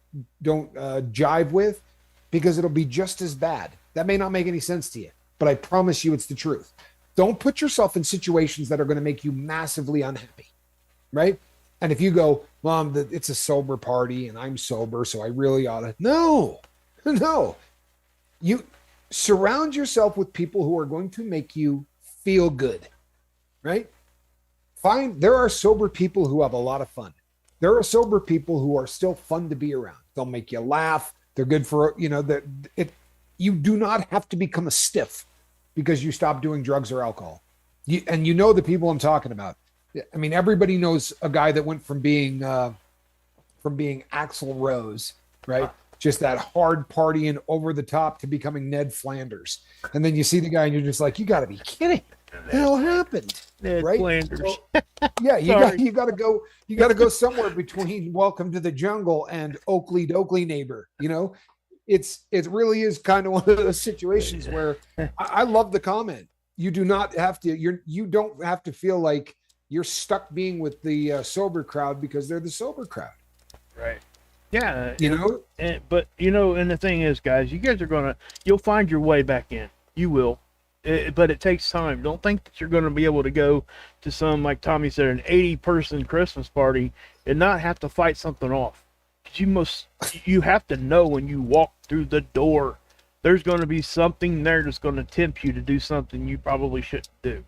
S1: jive with, because it'll be just as bad. That may not make any sense to you, but I promise you it's the truth. Don't put yourself in situations that are going to make you massively unhappy, right? And if you go, Mom, it's a sober party and I'm sober, so I really ought to. No. You surround yourself with people who are going to make you feel good, right? There are sober people who have a lot of fun. There are sober people who are still fun to be around. They'll make you laugh. They're good for, you do not have to become a stiff because you stop doing drugs or alcohol. You know the people I'm talking about. I mean, everybody knows a guy that went from being Axl Rose, right? Just that hard partying over the top to becoming Ned Flanders. And then you see the guy and you're just like, you got to be kidding. What the hell happened?
S2: Ned
S1: Right?
S2: Flanders.
S1: So, yeah,
S2: Sorry.
S1: you got to go somewhere between Welcome to the Jungle and Oakley Dokley Neighbor. You know, it really is kind of one of those situations where I love the comment. You do not have to. You don't have to feel like you're stuck being with the sober crowd because they're the sober crowd.
S2: Right. Yeah.
S1: You know,
S2: But and the thing is, guys, you guys are you'll find your way back in. You will. But it takes time. Don't think that you're going to be able to go to some, like Tommy said, an 80-person Christmas party and not have to fight something off. You have to know when you walk through the door, there's going to be something there that's going to tempt you to do something you probably shouldn't do.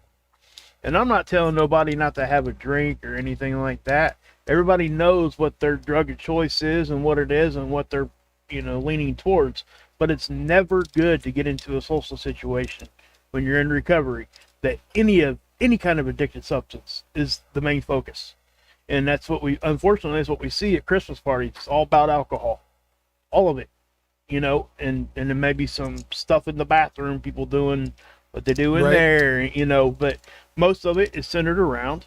S2: And I'm not telling nobody not to have a drink or anything like that. Everybody knows what their drug of choice is and what it is and what they're, leaning towards. But it's never good to get into a social situation when you're in recovery that any kind of addicted substance is the main focus. And unfortunately, that's what we see at Christmas parties. It's all about alcohol. All of it. And then maybe some stuff in the bathroom, people doing what they do in there, but most of it is centered around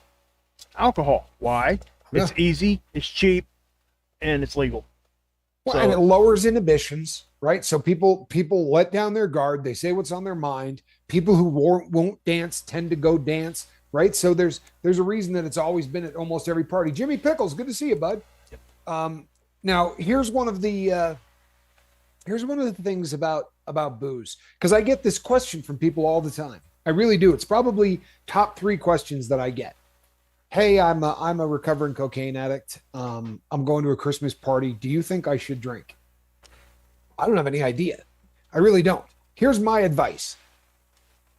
S2: alcohol. Why? Yeah. It's easy, it's cheap, and it's legal.
S1: Well, and it lowers inhibitions, right? So people let down their guard. They say what's on their mind. People who won't dance tend to go dance, right? So there's a reason that it's always been at almost every party. Jimmy Pickles, good to see you, bud. Yep. Now here's one of the things about booze, because I get this question from people all the time. I really do. It's probably top 3 questions that I get. Hey, I'm a recovering cocaine addict. I'm going to a Christmas party. Do you think I should drink? I don't have any idea. I really don't. Here's my advice.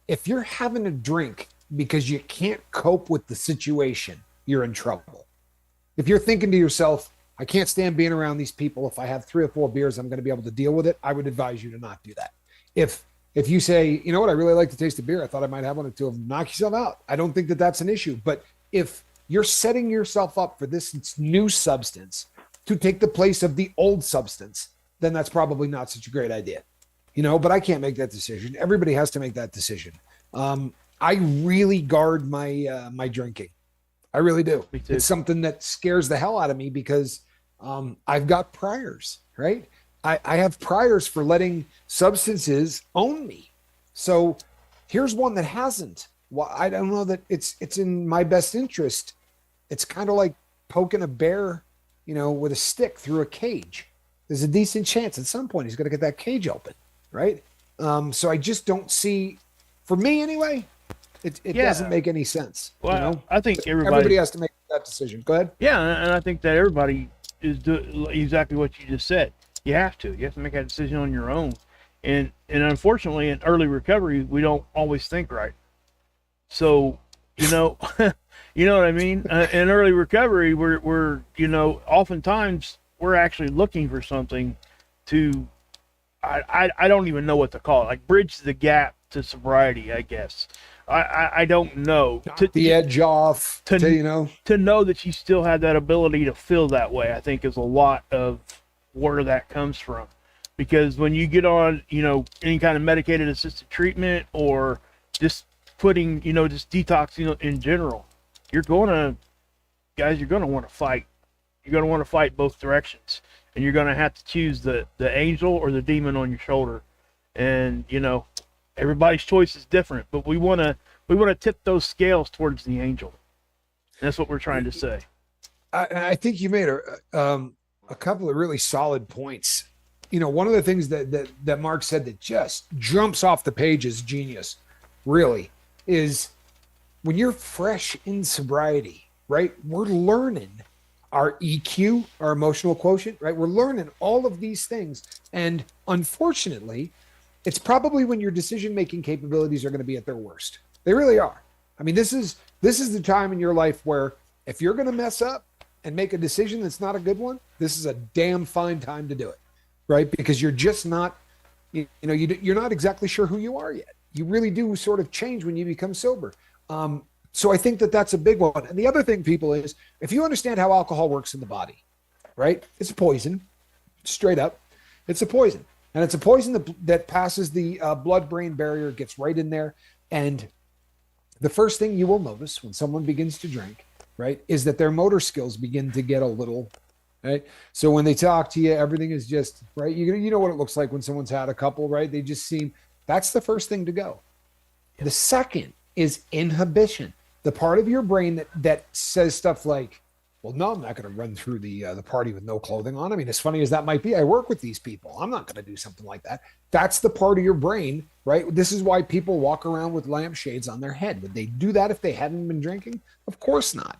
S1: If you're having a drink because you can't cope with the situation, you're in trouble. If you're thinking to yourself, I can't stand being around these people. If I have 3 or 4 beers, I'm going to be able to deal with it, I would advise you to not do that. If you say, you know what, I really like the taste of beer, I thought I might have 1 or 2 of them, knock yourself out. I don't think that that's an issue. But if you're setting yourself up for this new substance to take the place of the old substance, then that's probably not such a great idea. But I can't make that decision. Everybody has to make that decision. I really guard my drinking. I really do. It's something that scares the hell out of me because I've got priors, right? I have priors for letting substances own me. So here's one that hasn't. Well, I don't know that it's in my best interest. It's kind of like poking a bear, with a stick through a cage. There's a decent chance at some point he's going to get that cage open, right? So I just don't see, for me anyway, it doesn't make any sense.
S2: Well, I think
S1: everybody has to make that decision. Go ahead.
S2: Yeah, and I think that everybody is doing exactly what you just said. You have to make that decision on your own. And unfortunately, in early recovery, we don't always think right. So, you know what I mean? In early recovery, we're oftentimes we're actually looking for something to, I don't even know what to call it, like bridge the gap to sobriety, I guess. I don't know.
S1: Knock the edge off,
S2: to know that you still have that ability to feel that way, I think is a lot of where that comes from. Because when you get on, any kind of medicated assisted treatment or just putting, just detox, in general, you're going to want to fight. You're going to want to fight both directions. And you're going to have to choose the angel or the demon on your shoulder. And, everybody's choice is different, but we want to tip those scales towards the angel. And that's what we're trying to say.
S1: I think you made a couple of really solid points. One of the things that Mark said that just jumps off the page as genius, really, is when you're fresh in sobriety, right? We're learning our EQ, our emotional quotient, right? We're learning all of these things. And unfortunately, it's probably when your decision-making capabilities are going to be at their worst. They really are. I mean, this is the time in your life where if you're going to mess up and make a decision that's not a good one, this is a damn fine time to do it, right? Because you're just not, you're not exactly sure who you are yet. You really do sort of change when you become sober. So I think that that's a big one. And the other thing, people, is if you understand how alcohol works in the body, right? It's a poison, straight up. It's a poison. And it's a poison that passes the blood-brain barrier, gets right in there. And the first thing you will notice when someone begins to drink, right, is that their motor skills begin to get a little, right? So when they talk to you, everything is just, right? You know what it looks like when someone's had a couple, right? They just seem, that's the first thing to go. The second is inhibition, the part of your brain that says stuff like, well, no, I'm not going to run through the party with no clothing on. I mean, as funny as that might be, I work with these people. I'm not going to do something like that. That's the part of your brain, right? This is why people walk around with lampshades on their head. Would they do that if they hadn't been drinking? Of course not.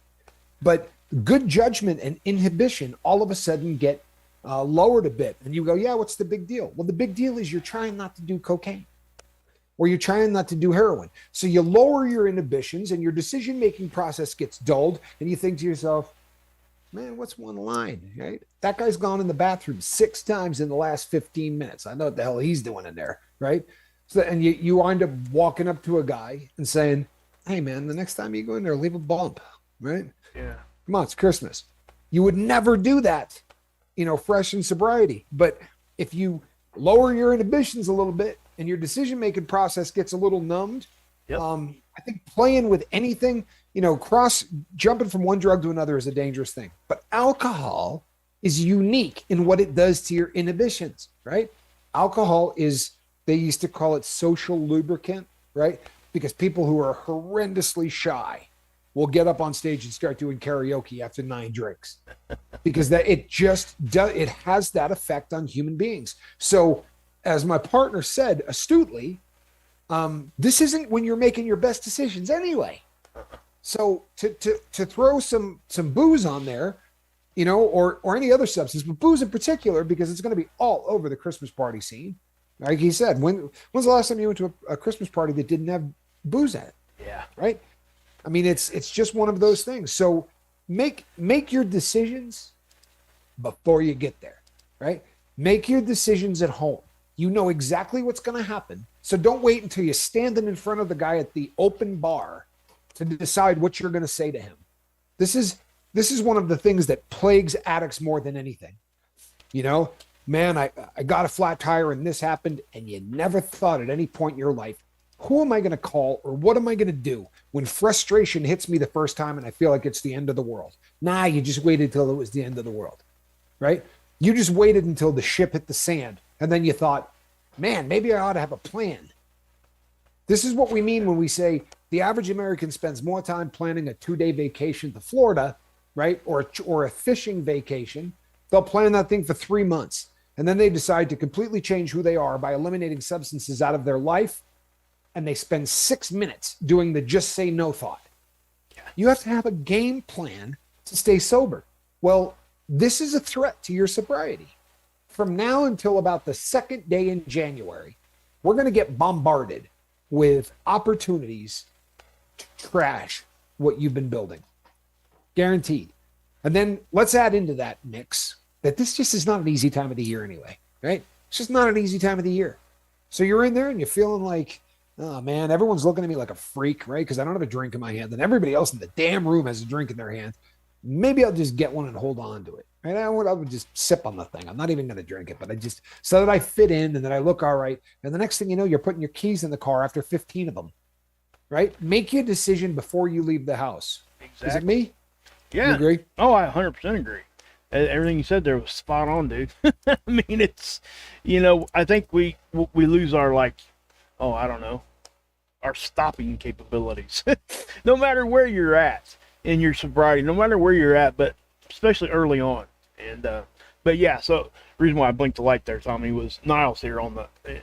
S1: But good judgment and inhibition all of a sudden get lowered a bit. And you go, yeah, what's the big deal? Well, the big deal is you're trying not to do cocaine, or you're trying not to do heroin. So you lower your inhibitions and your decision-making process gets dulled. And you think to yourself, man, what's one line, right? That guy's gone in the bathroom 6 times in the last 15 minutes. I know what the hell he's doing in there, right? So, and you wind up walking up to a guy and saying, hey, man, the next time you go in there, leave a bump, right?
S2: Yeah.
S1: Come on, it's Christmas. You would never do that, fresh in sobriety. But if you lower your inhibitions a little bit and your decision-making process gets a little numbed,
S2: yep.
S1: I think playing with anything, jumping from one drug to another is a dangerous thing. But alcohol is unique in what it does to your inhibitions, right? Alcohol is, they used to call it social lubricant, right? Because people who are horrendously shy will get up on stage and start doing karaoke after 9 drinks because that it just does, it has that effect on human beings. So as my partner said astutely, this isn't when you're making your best decisions anyway. So to throw some booze on there, or any other substance, but booze in particular, because it's going to be all over the Christmas party scene. Like he said, when's the last time you went to a Christmas party that didn't have booze at it?
S2: Yeah.
S1: Right. I mean, it's just one of those things. So make your decisions before you get there, right? Make your decisions at home. You know exactly what's going to happen. So don't wait until you're standing in front of the guy at the open bar to decide what you're going to say to him. This is one of the things that plagues addicts more than anything. Man, I got a flat tire and this happened, and you never thought at any point in your life, who am I going to call or what am I going to do when frustration hits me the first time and I feel like it's the end of the world? Nah, you just waited till it was the end of the world, right? You just waited until the ship hit the sand, and then you thought, man, maybe I ought to have a plan. This is what we mean when we say the average American spends more time planning a 2-day vacation to Florida, right? Or a fishing vacation. They'll plan that thing for 3 months. And then they decide to completely change who they are by eliminating substances out of their life. And they spend 6 minutes doing the just say no thought. You have to have a game plan to stay sober. Well, this is a threat to your sobriety. From now until about the 2nd day in January, we're going to get bombarded with opportunities to trash what you've been building. Guaranteed. And then let's add into that mix that this just is not an easy time of the year anyway, right? It's just not an easy time of the year. So you're in there and you're feeling like, oh man, everyone's looking at me like a freak, right? Because I don't have a drink in my hand. And everybody else in the damn room has a drink in their hand. Maybe I'll just get one and hold on to it. Right? I would just sip on the thing. I'm not even going to drink it, but so that I fit in and that I look all right. And the next thing you know, you're putting your keys in the car after 15 of them, right? Make your decision before you leave the house.
S2: Exactly.
S1: Is it me?
S2: Yeah.
S1: You agree?
S2: Oh, I 100% agree. Everything you said there was spot on, dude. I mean, it's, I think we lose our, I don't know, our stopping capabilities. No matter where you're at in your sobriety, no matter where you're at, but especially early on. And but yeah, so the reason why I blinked the light there, Tommy, was Niles here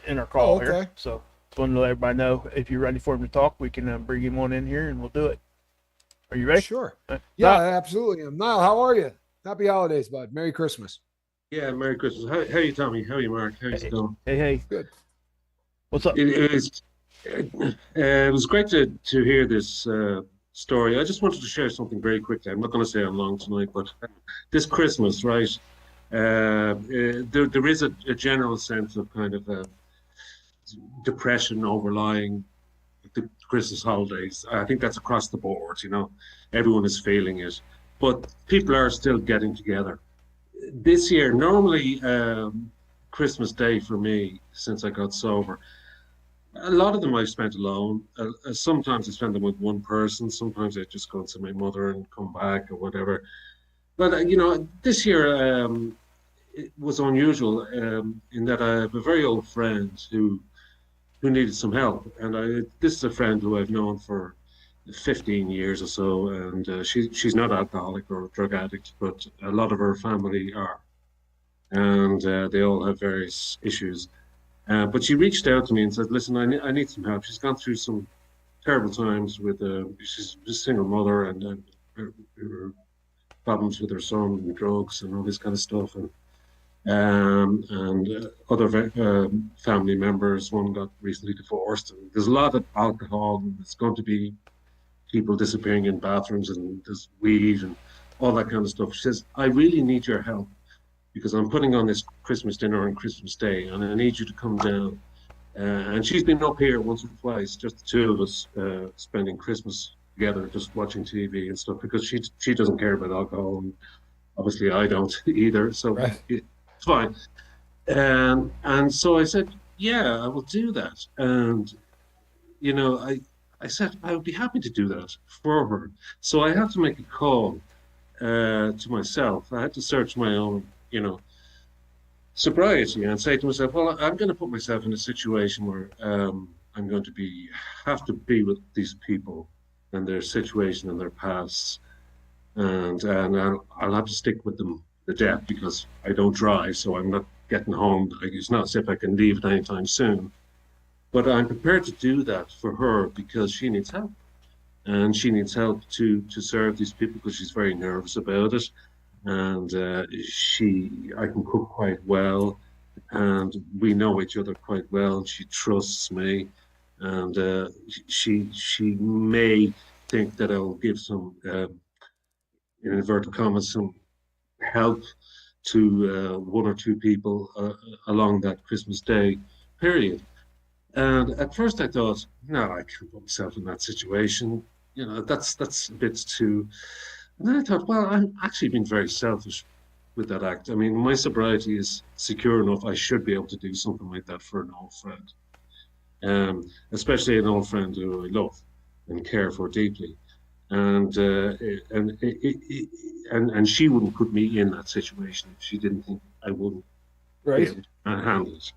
S2: in our call here. So just wanted to let everybody know, if you're ready for him to talk, we can bring him on in here and we'll do it. Are you ready?
S1: Sure. Yeah, absolutely. Niall, how are you? Happy holidays, bud. Merry Christmas.
S3: Yeah, Merry Christmas. How are you, Tommy? How are you, Mark? How's it going?
S2: Hey.
S1: Good.
S2: What's up?
S3: It was great to hear this story. I just wanted to share something very quickly. I'm not going to say I'm long tonight, but this Christmas, right? There is a general sense of kind of depression overlying the Christmas holidays. I think that's across the board, everyone is feeling it, but people are still getting together. This year, normally Christmas Day for me, since I got sober, a lot of them I've spent alone. Sometimes I spend them with one person. Sometimes I just go and see my mother and come back or whatever. But this year it was unusual in that I have a very old friend who needed some help, and this is a friend who I've known for 15 years or so, and she's not alcoholic or drug addict, but a lot of her family are, and they all have various issues. But she reached out to me and said, "Listen, I need some help." She's gone through some terrible times with she's a single mother, and her problems with her son and drugs and all this kind of stuff, and other family members. One got recently divorced, and there's a lot of alcohol, and there's going to be people disappearing in bathrooms, and there's weed and all that kind of stuff. She says, "I really need your help because I'm putting on this Christmas dinner on Christmas Day, and I need you to come down." And she's been up here once or twice, just the two of us, spending Christmas together, just watching TV and stuff, because she doesn't care about alcohol, and obviously I don't either. So
S1: Right.
S3: it's fine. And so I said, "Yeah, I will do that." And I said I would be happy to do that for her. So I had to make a call to myself. I had to search my own, sobriety and say to myself, well, I'm going to put myself in a situation where I'm going to have to be with these people and their situation and their pasts, and I'll have to stick with them to death because I don't drive, so I'm not getting home. It's not as if I can leave at any time soon. But I'm prepared to do that for her because she needs help. And she needs help to serve these people because she's very nervous about it. And I can cook quite well, and we know each other quite well. And she trusts me, and she may think that I'll give some, in inverted commas, some help to one or two people along that Christmas Day period. And at first I thought, no, I can't put myself in that situation. That's a bit too. And then I thought, well, I'm actually being very selfish with that act. I mean, my sobriety is secure enough. I should be able to do something like that for an old friend, especially an old friend who I love and care for deeply. And she wouldn't put me in that situation if she didn't think I wouldn't be
S1: Right.
S3: able to handle it.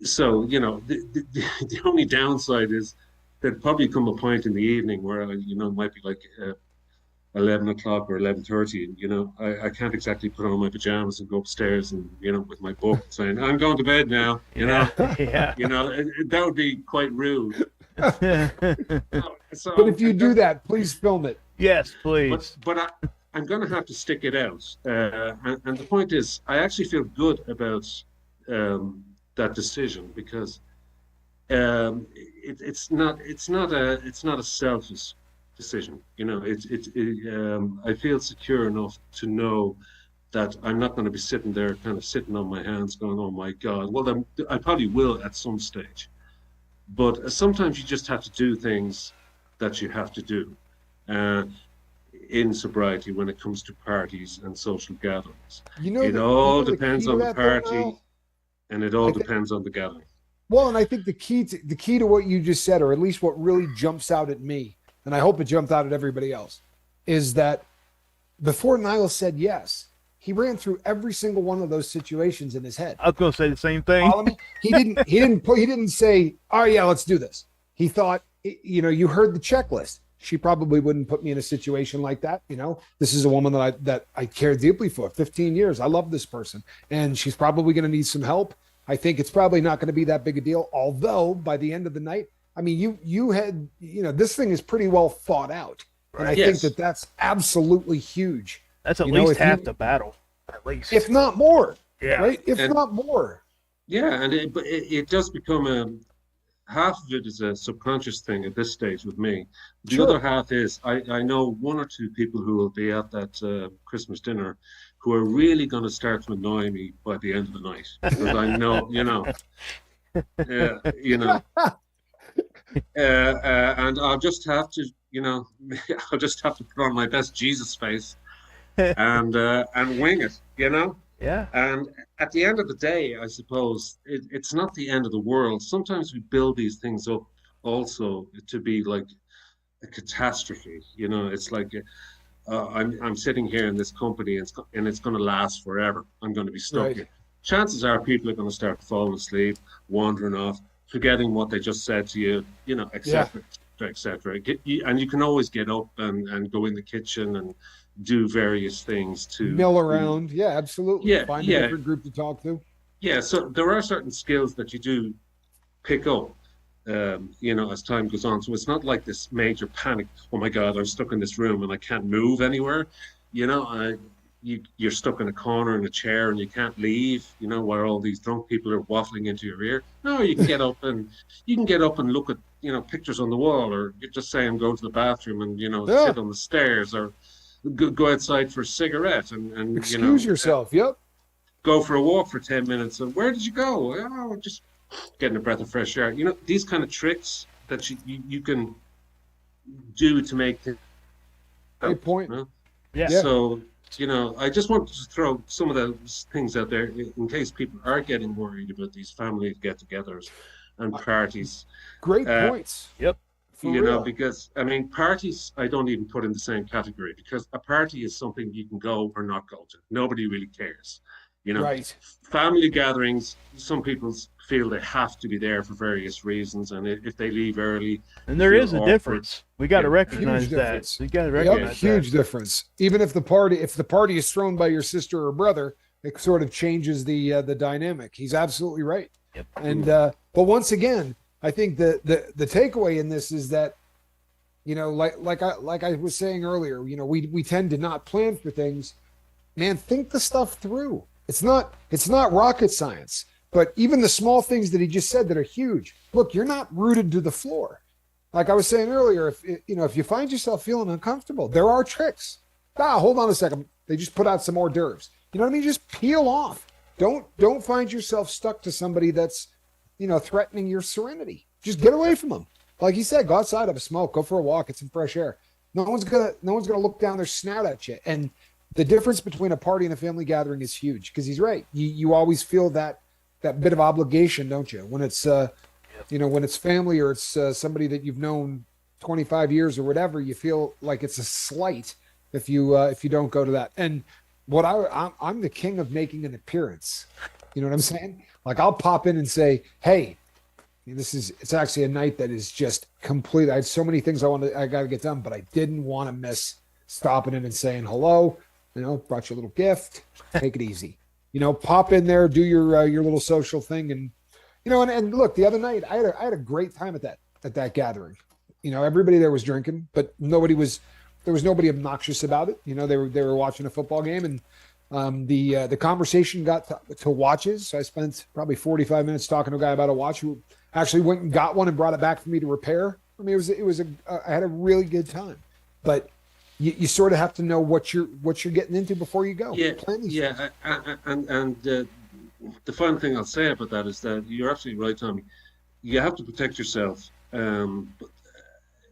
S3: So the only downside is there'd probably come a point in the evening where it might be like 11 o'clock or 11:30, and I can't exactly put on my pajamas and go upstairs and with my book saying I'm going to bed now.
S2: Yeah.
S3: That would be quite rude. So,
S1: But if you do that, please film it.
S2: Yes, please.
S3: but I'm going to have to stick it out. And the point is, I actually feel good about that decision because it's not a selfish decision. I feel secure enough to know that I'm not going to be sitting there kind of sitting on my hands going, oh my God. Well, then I probably will at some stage. But sometimes you just have to do things that you have to do in sobriety when it comes to parties and social gatherings. It all depends on the party, and it all depends on the gathering.
S1: Well, and I think the key to what you just said, or at least what really jumps out at me, and I hope it jumped out at everybody else, is that before Niall said yes, he ran through every single one of those situations in his head.
S2: I was going to say the same thing.
S1: He didn't say, "Oh yeah, let's do this." He thought, you heard the checklist. She probably wouldn't put me in a situation like that. This is a woman that I care deeply for. 15 years. I love this person, and she's probably going to need some help. I think it's probably not going to be that big a deal. Although by the end of the night, I mean, you had, this thing is pretty well thought out, and I think that's absolutely huge.
S2: That's at least half the battle, at least,
S1: if not more.
S2: Yeah,
S1: right. If not more.
S3: Yeah, and it does become half of it is a subconscious thing at this stage with me. The other half is I know one or two people who will be at that Christmas dinner who are really going to start to annoy me by the end of the night because I know, and I'll just have to, I'll just have to put on my best Jesus face and wing it,
S2: Yeah.
S3: And at the end of the day, I suppose it's not the end of the world. Sometimes we build these things up also to be like a catastrophe. It's like I'm sitting here in this company and it's going to last forever. I'm going to be stuck
S1: Right.
S3: here. Chances are people are going to start falling asleep, wandering off, forgetting what they just said to you,
S1: Yeah.
S3: etc., etc. And you can always get up and go in the kitchen and do various things
S1: Mill around. Yeah, absolutely.
S3: yeah,
S1: Find a
S3: yeah,
S1: different group to talk to.
S3: yeah. So there are certain skills that you do pick up, as time goes on. So it's not like this major panic. Oh my God, I'm stuck in this room and I can't move anywhere. You know, I, you're stuck in a corner in a chair and you can't leave. While all these drunk people are waffling into your ear. No, you can get up and look at pictures on the wall, or you just say and go to the bathroom and
S1: Yeah.
S3: sit on the stairs, or go outside for a cigarette and
S1: Excuse yourself. Yep.
S3: go for a walk for 10 minutes. And where did you go? Oh, just getting a breath of fresh air. These kind of tricks that you can do to make things
S1: Great
S3: out.
S1: point.
S2: Yeah.
S1: Yeah.
S3: So, I just wanted to throw some of those things out there in case people are getting worried about these family get-togethers and parties.
S1: Great
S3: Uh,
S1: points.
S2: Yep.
S1: For real.
S3: Because I mean, parties I don't even put in the same category, because a party is something you can go or not go to. Nobody really cares.
S1: Right.
S3: Family gatherings, some people feel they have to be there for various reasons, and if they leave early,
S2: And there
S3: feel
S2: is a
S3: awkward.
S2: difference. We got to
S3: Yeah.
S2: recognize
S1: Huge
S2: that.
S1: difference.
S2: We got to
S1: Yep.
S2: recognize
S1: Huge
S2: that.
S1: difference. Even if the party is thrown by your sister or brother, it sort of changes the dynamic. He's absolutely right.
S2: Yep.
S1: And but once again, I think the takeaway in this is that like I was saying earlier, we tend to not plan for things. Man, think the stuff through. It's not rocket science, but even the small things that he just said that are huge. Look, you're not rooted to the floor. Like I was saying earlier, if you find yourself feeling uncomfortable, there are tricks. Hold on a second. They just put out some hors d'oeuvres. You know what I mean? Just peel off. Don't find yourself stuck to somebody that's threatening your serenity. Just get away from them. Like he said, go outside, have a smoke, go for a walk, get some fresh air. No one's gonna look down their snout at you. And the difference between a party and a family gathering is huge, because he's right. You always feel that bit of obligation, don't you? When it's when it's family, or it's somebody that you've known 25 years or whatever, you feel like it's a slight if you don't go to that. And I'm the king of making an appearance. You know what I'm saying? Like I'll pop in and say, hey, it's actually a night that is just complete. I had so many things I got to get done, but I didn't want to miss stopping in and saying hello. Brought you a little gift. Take it easy. Pop in there, do your little social thing, and and look. The other night, I had a great time at that gathering. Everybody there was drinking, but there was nobody obnoxious about it. They were watching a football game, and the conversation got to watches. So I spent probably 45 minutes talking to a guy about a watch who actually went and got one and brought it back for me to repair. I mean, I had a really good time, but you sort of have to know what you're getting into before you go.
S3: Yeah, yeah, and the final thing I'll say about that is that you're absolutely right, Tommy. You have to protect yourself. But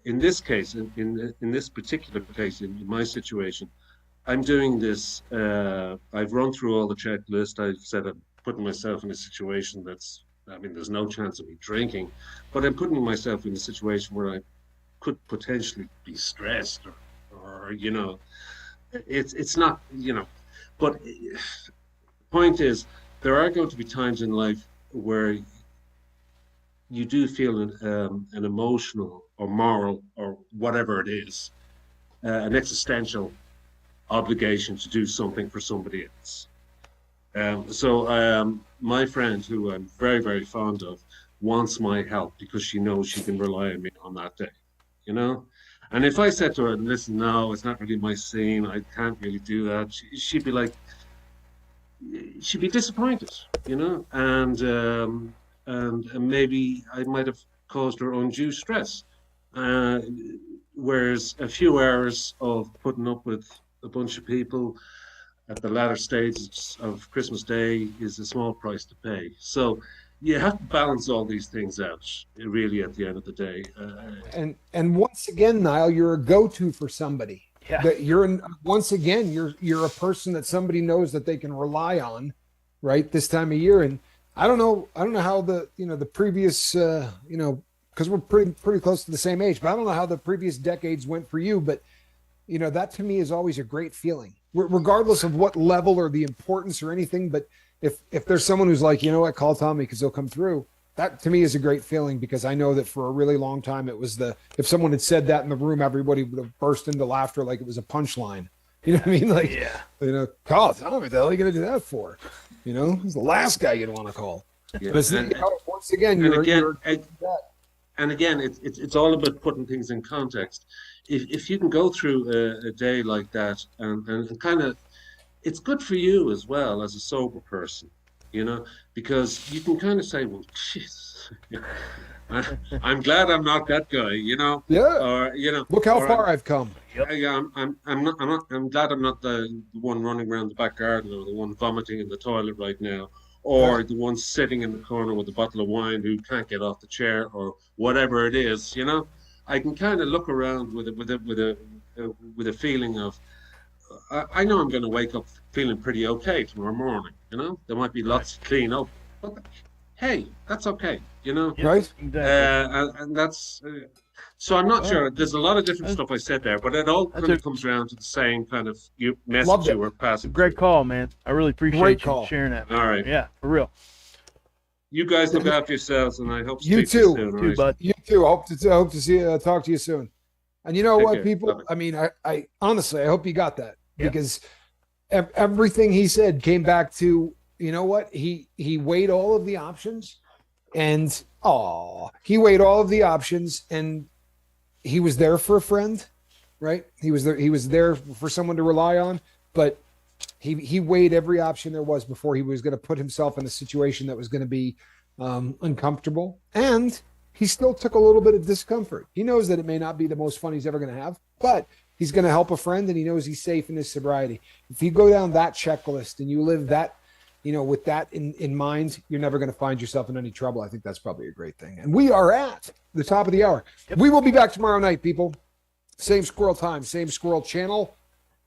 S3: in this case, in this particular case, in my situation, I'm doing this. I've run through all the checklist. I've said I'm putting myself in a situation there's no chance of me drinking, but I'm putting myself in a situation where I could potentially be stressed, or it's not, but the point is, there are going to be times in life where you do feel an emotional or moral or whatever it is, an existential obligation to do something for somebody else. So my friend, who I'm very, very fond of, wants my help because she knows she can rely on me on that day, you know? And if I said to her, listen, no, it's not really my scene, I can't really do that, she'd be like, she'd be disappointed, and maybe I might have caused her undue stress. Uh, Whereas a few hours of putting up with a bunch of people at the latter stages of Christmas Day is a small price to pay. So you have to balance all these things out, really, at the end of the day.
S1: And once again, Niall, you're a go-to for somebody.
S2: Yeah.
S1: That once again, you're a person that somebody knows that they can rely on, right? This time of year. And I don't know how the previous because we're pretty close to the same age, but I don't know how the previous decades went for you, but that to me is always a great feeling, regardless of what level or the importance or anything. But if there's someone who's like, what, call Tommy because he'll come through. That to me is a great feeling, because I know that for a really long time it was if someone had said that in the room, everybody would have burst into laughter like it was a punchline. You know what I mean? Like, call Tommy. What the hell are you going to do that for? He's the last guy you'd want to call.
S3: Yeah.
S1: But once again,
S3: and again, it's all about putting things in context. If you can go through a day like that, and kind of, it's good for you as well as a sober person, because you can kind of say, well, jeez, I'm glad I'm not that guy,
S1: Yeah.
S3: or
S1: look how far I've come.
S3: yeah, I'm glad I'm not the one running around the back garden, or the one vomiting in the toilet right now, or the one sitting in the corner with a bottle of wine who can't get off the chair, or whatever it is. I can kind of look around with a feeling of, I know I'm going to wake up feeling pretty okay tomorrow morning. There might be lots to clean up, but hey, that's okay.
S1: Right?
S2: Exactly.
S3: And that's. So I'm not sure. There's a lot of different stuff I said there, but it all kind of comes around to the same kind of message you were passing.
S2: Great call, man. I really appreciate you sharing that.
S3: All right.
S2: Yeah, for real.
S3: You guys look after yourselves, and I hope to
S1: you
S3: speak
S1: too.
S3: to you soon.
S2: You too, bud.
S1: You too. Hope to see talk to you soon. And you know
S3: Take
S1: what,
S3: care.
S1: people?
S3: Bye-bye.
S1: I mean, I honestly, I hope you got that,
S2: Yeah.
S1: because everything he said came back to, what, he weighed all of the options, and he weighed all of the options, and he was there for a friend, right? He was there for someone to rely on, but he weighed every option there was before he was going to put himself in a situation that was going to be uncomfortable. And he still took a little bit of discomfort. He knows that it may not be the most fun he's ever going to have, but he's going to help a friend, and he knows he's safe in his sobriety. If you go down that checklist and you live that, with that in mind, you're never going to find yourself in any trouble. I think that's probably a great thing. And we are at the top of the hour. Yep. We will be back tomorrow night, people. Same squirrel time, same squirrel channel.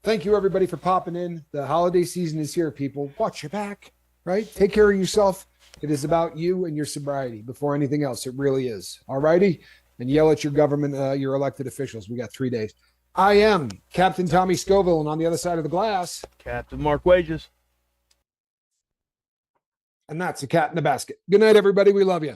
S1: Thank you, everybody, for popping in. The holiday season is here, people. Watch your back, right? Take care of yourself. It is about you and your sobriety before anything else. It really is. All righty? And yell at your government, your elected officials. We got 3 days. I am Captain Tommy Scoville, and on the other side of the glass,
S2: Captain Mark Wages.
S1: And that's a cat in the basket. Good night, everybody. We love you.